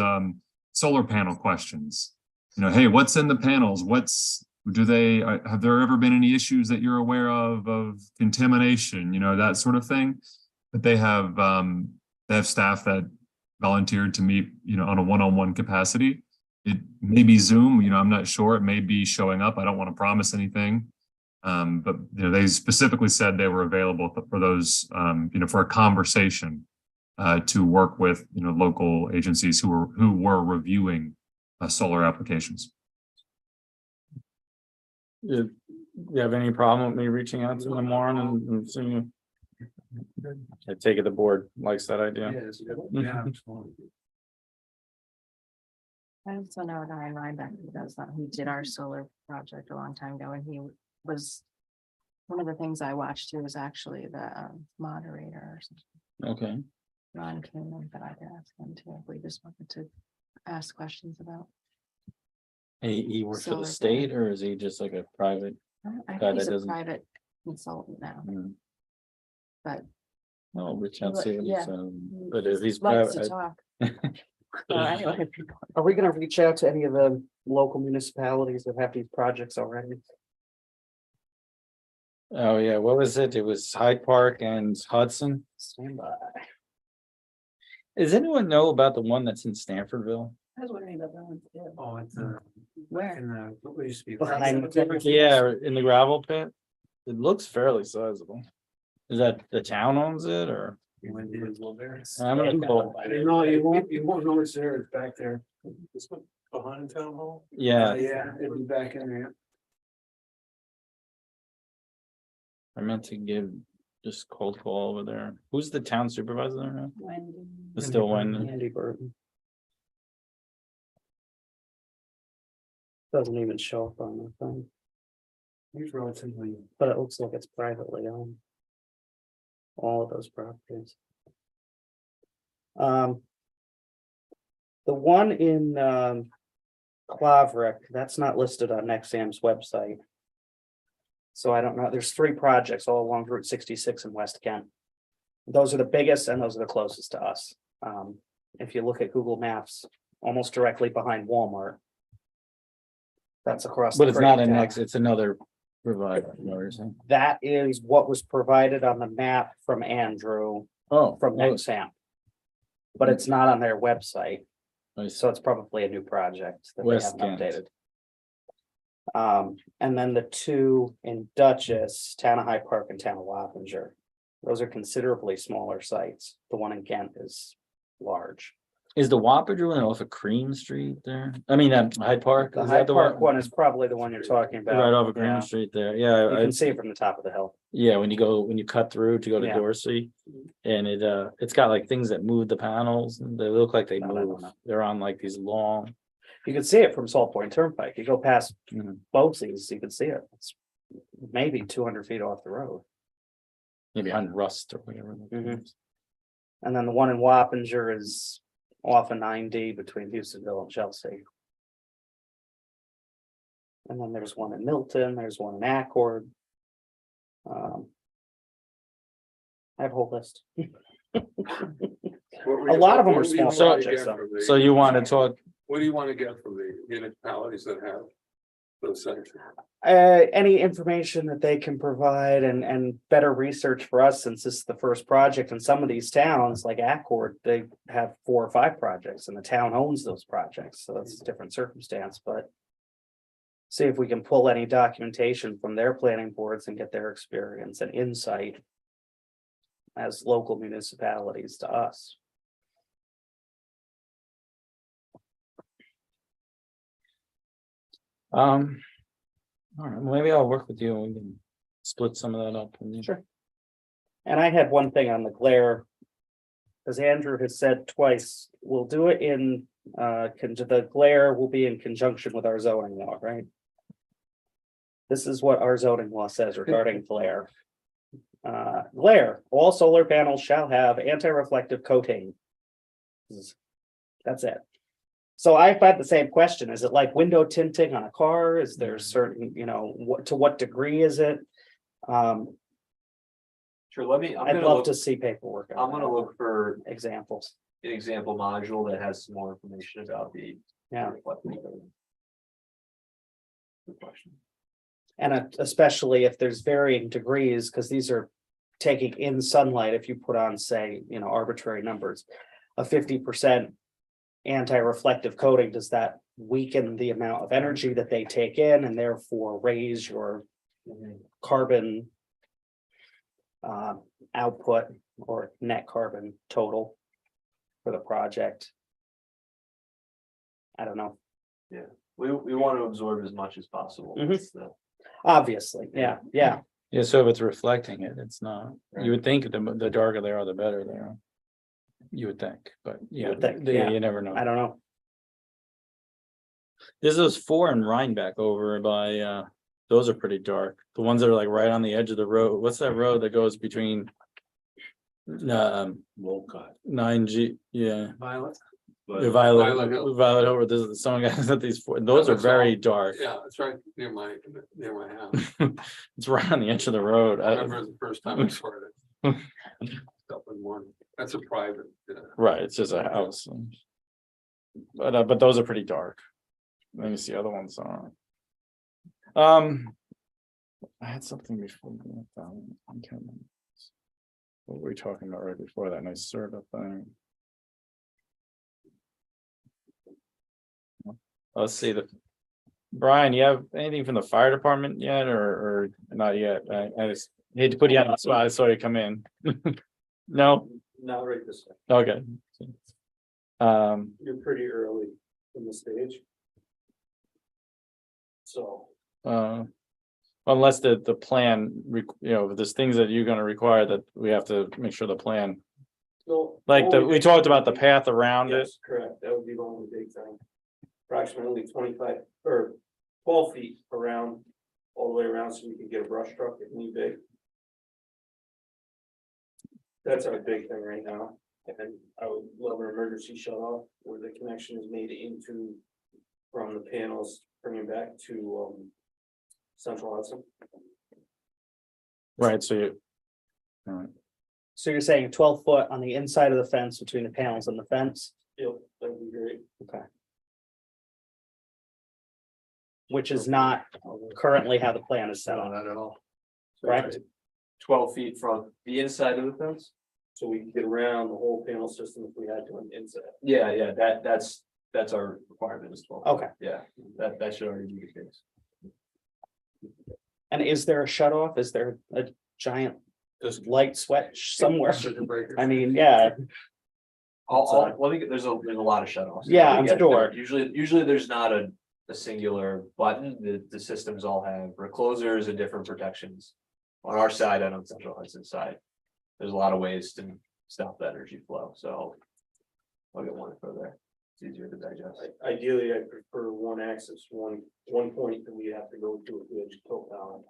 solar panel questions. Hey, what's in the panels? Have there ever been any issues that you're aware of contamination? That sort of thing. But they have staff that volunteered to meet, on a one-on-one capacity. It may be Zoom, I'm not sure. It may be showing up. I don't want to promise anything. But they specifically said they were available for those, for a conversation to work with, local agencies who were reviewing solar applications. Do you have any problem with me reaching out to them tomorrow and seeing? I take it the board likes that idea. Yeah. I also know Ryan Rhinebeck, who did our solar project a long time ago, and he was, one of the things I watched too was actually the moderator or something. Okay. Ron came in, but I'd ask him too, if we just wanted to ask questions about. He works for the Solar state, or is he just like a private? I that think he's a doesn't- private consultant now, but No, reach out, see, Yeah. but if he's likes to private, talk. So anyway, Are we gonna reach out to any of the local municipalities that have these projects already? oh yeah, what was it? It was Hyde Park and Hudson. Stand by. Does anyone know about the one that's in Stanfordville? I was wondering about that one. Yeah. Oh, it's Where? what used to be. Behind- Yeah, in the gravel pit. It looks fairly sizable. Is that the town owns it, or? I'm gonna call. No, you won't know it's there, it's back there. This one behind town hall? Yeah, Yeah, it'll be back in there. I meant to give just cold call over there. Who's the town supervisor there now? Wendy. It's still one. Andy Burton. Doesn't even show up on the thing, He's relatively. but it looks like it's privately owned. All of those properties. The one in Claverick, that's not listed on Nexam's website. So I don't know, there's 3 projects all along Route 66 in West Kent. Those are the biggest and those are the closest to us. If you look at Google Maps, almost directly behind Walmart. That's across. But the it's not creek an down. X, it's another provider, you know what you're saying? That is what was provided on the map from Andrew Oh, from Nexamp. But it's not on their website, I see. so it's probably a new project that they West haven't Kent. updated. And then the 2 in Dutchess, Town of Hyde Park and Town of Wappinger. Those are considerably smaller sites. The one in Kent is large. Is the Wappinger one off of Cream Street there? I mean, Hyde Park? The is that Hyde the Park one is probably the one you're talking about. Right off of Yeah. Cream Street there, You yeah, can see it from the top of the hill. yeah, when you cut through to go to Yeah. Dorsey. And it's got like things that move the panels, and they look like they No, I don't move, know. they're on like these long. You can see it from Salt Point Turnpike. You go past Mhm. Bosse's, you can see it. It's maybe 200 feet off the road. Maybe behind Rust or whatever. Mhm. And then the one in Wappinger is off of 9D between Houstonville and Chelsea. And then there's one in Milton, there's one in Accord. I have a whole list. What A lot of them are what do you small want to projects, get though. from the- So you want to talk, What do you want to get from the municipalities that have those sections? Any information that they can provide and better research for us, since this is the first project in some of these towns, like Accord, they have 4 or 5 projects and the town owns those projects, so it's a different circumstance, but. See if we can pull any documentation from their planning boards and get their experience and insight. As local municipalities to us. all right, maybe I'll work with you and we can split some of that up. and- Sure. And I had one thing on the glare. As Andrew has said twice, we'll do it in, the glare will be in conjunction with our zoning law, right? This is what our zoning law says regarding glare. Glare, all solar panels shall have anti-reflective coating. That's it. So I've had the same question. Is it like window tinting on a car? Is there certain, to what degree is it? Sure, let me, I'd love to see paperwork. on I'm gonna that. look for Examples. an example module that has some more information about the. Yeah. Good question. And especially if there's varying degrees, because these are taking in sunlight, if you put on, say, arbitrary numbers. A 50% anti-reflective coating, does that weaken the amount of energy that they take in and therefore raise your carbon output or net carbon total for the project? I don't know. We want to absorb as much as possible. Mhm. That's the- Obviously, yeah. Yeah, so if it's reflecting it, it's not, you would think the darker they are, the better they are. You would think, but yeah, would think, yeah. you never I know. don't know. There's those 4 in Rhinebeck over by, those are pretty dark. The ones that are like right on the edge of the road. What's that road that goes between? Wolcott. 9G, yeah. Violet. The Violet Hill. Violet over, there's someone guys at these 4, those are That's very all. dark. Yeah, it's right near my house. It's right on the edge of the road. I remember the first time I saw it. Up in one, that's a private. Right, it's just a house. But those are pretty dark. Let me see, other ones aren't. I had something before. I can't remember. What were we talking about right before that nice Serta thing? Let's see Brian, you have anything from the fire department yet or not yet? I just hate to put you on the spot. I saw you come in. No, Not right this second. okay. You're pretty early in the stage. So. Unless the plan, if there's things that you're gonna require that we have to make sure the plan, we talked about the path around it. Yes, correct. That would be the only big thing. Approximately 25 or 12 feet around, all the way around, so we can get a brush truck if need be. That's our big thing right now. And I would love an emergency shut off where the connection is made into from the panels, bringing back to Central Hudson. Right, so you. All right. So you're saying 12 foot on the inside of the fence between the panels and the fence, Yep, that'd be great. which is not currently how the plan is set up, Not at all. correct? 12 feet from the inside of the fence? So we can get around the whole panel system if we had to on the inside. Yeah, that's our requirement as well. Okay, Yeah, that should already be the case. and is there a shut off? Is there a giant Just light switch somewhere? circuit breaker. I mean, yeah, Let me get, there's a lot of shut-offs. Yeah, We I'm get sure. there. Usually there's not a singular button, the systems all have reclosers and different protections. On our side and on Central Hudson side, there's a lot of ways to stop the energy flow, so. I'll get one for there, it's easier to digest. Ideally, I prefer one axis, one point that we have to go to a good tilt down.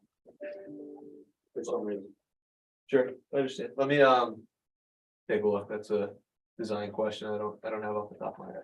For some reason. Sure, I understand, let me, take a look, that's a design question, I don't have off the top of my head.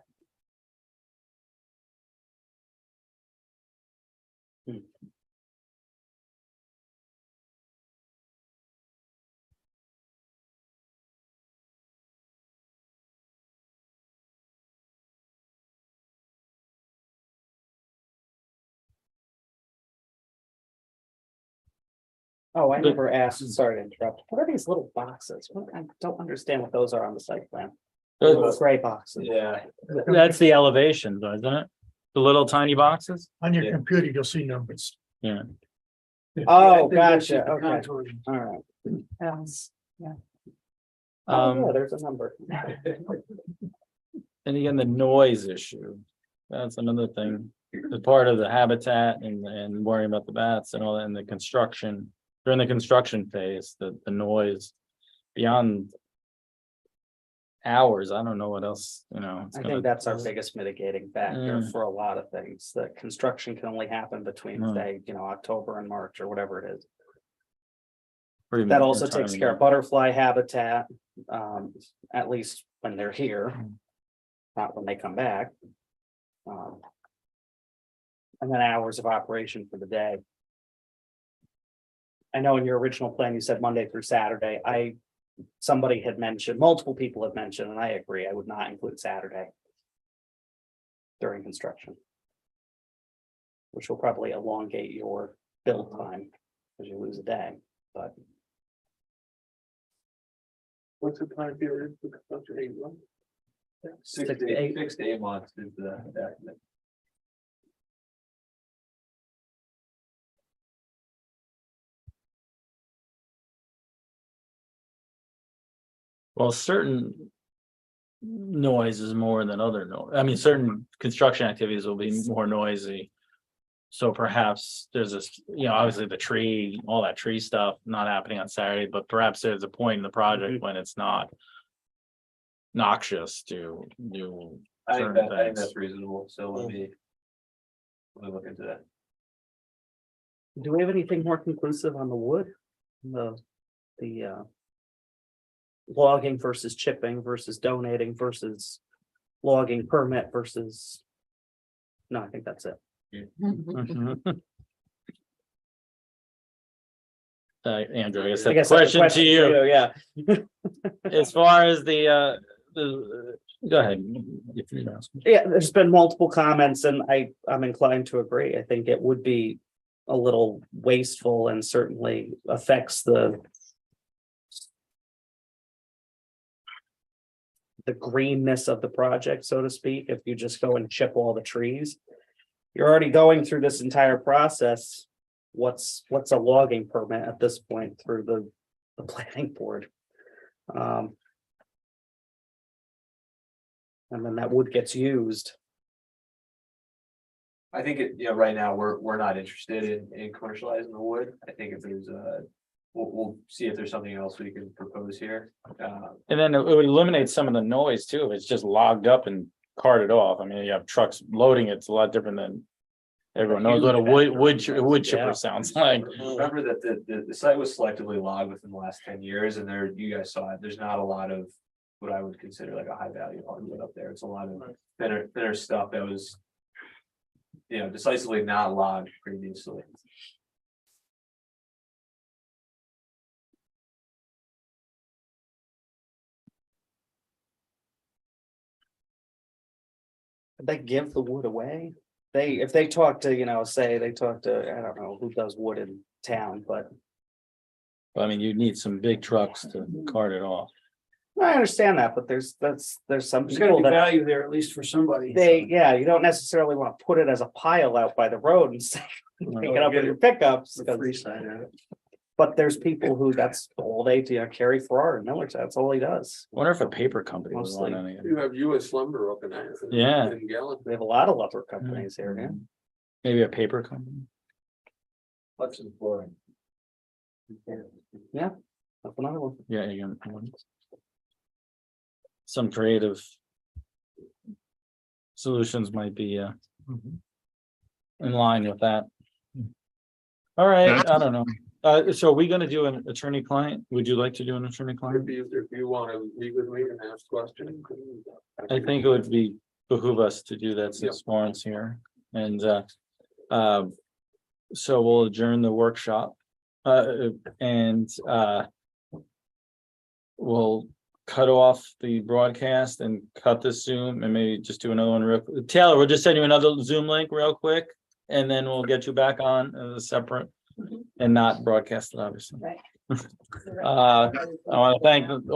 oh, I never asked, sorry to interrupt. What are these little boxes? I don't understand what those are on the site plan. Little gray boxes. Yeah, That's the elevation, though, isn't it? The little tiny boxes? On your Yeah. computer, you'll see numbers. Yeah. Oh, That's gotcha, the okay, contour. all right. Oh, Um, yeah, there's a number. and again, the noise issue. That's another thing. The part of the habitat and worrying about the bats and all that in the construction. During the construction phase, the noise beyond. Hours, I don't know what else, it's I gonna- think that's our biggest mitigating factor Mm. for a lot of things. The construction can only happen between, Mm. say, October and March or whatever it is. pretty That much also the time takes of care year. of butterfly habitat, at least when they're here. Not when they come back. Um, And then hours of operation for the day. I know in your original plan, you said Monday through Saturday. Somebody had mentioned, multiple people have mentioned, and I agree, I would not include Saturday. During construction. Which will probably elongate your build time, because you lose a day, but. What's the time period for construction? 8 months? 6 to 8 months is the. Well, certain. Noise is more than other noise. I mean, certain construction activities will be more noisy. So perhaps there's this, obviously the tree, all that tree stuff not happening on Saturday, but perhaps there's a point in the project when it's not. Noxious to do. I think certain that's things. reasonable, so let me look into that. Do we have anything more conclusive on the wood? The logging versus chipping versus donating versus logging permit versus. No, I think that's it. Andrew, I guess I that's guess a that's a question to you, Yeah, as far as the, go ahead. If you ask. yeah, there's been multiple comments and I'm inclined to agree. I think it would be a little wasteful and certainly affects the greenness of the project, so to speak, if you just go and chip all the trees. You're already going through this entire process. What's a logging permit at this point through the planning board? And then that wood gets used. I think right now, we're not interested in commercializing the wood. I think if there's we'll see if there's something else we can propose here. And then it would eliminate some of the noise too, if it's just logged up and carted off. I mean, you have trucks loading, it's a lot different than. Everyone knows what a wood chipper Yeah. sounds like. Remember that the site was selectively logged within the last 10 years, and you guys saw it, there's not a lot of what I would consider like a high value hardwood up there. It's a lot of thinner stuff that was decisively not logged previously. they give the wood away. If they talk to, say they talk to, I don't know who does wood in town, but I mean, you need some big trucks to cart it off. I understand that, but there's some There's gotta people be that value there at least for somebody. you don't necessarily want to put it as a pile out by the road and say, pick it up with your pickups. 'cause- Free side of it. But there's people who that's all they do, carry Farrar and Millers, that's all he does. Wonder if a paper company would Mostly. want any. of it. You have US Lumber up in. Yeah. In Gallup. We have a lot of lumber companies here, yeah. Maybe a paper company. Hudson flooring. That's another one. Yeah, you can. Some creative. Solutions might be in line with that. All right, I don't know. So are we gonna do an attorney client? Would you like to do an attorney client? If you want to meet with me and ask questions. I think it would be behoove us to do that since Warren's here and so we'll adjourn the workshop. And we'll cut off the broadcast and cut the Zoom and maybe just do another one real. Taylor, we'll just send you another Zoom link real quick and then we'll get you back on as a separate and not broadcast it, obviously. Right. I want to thank all the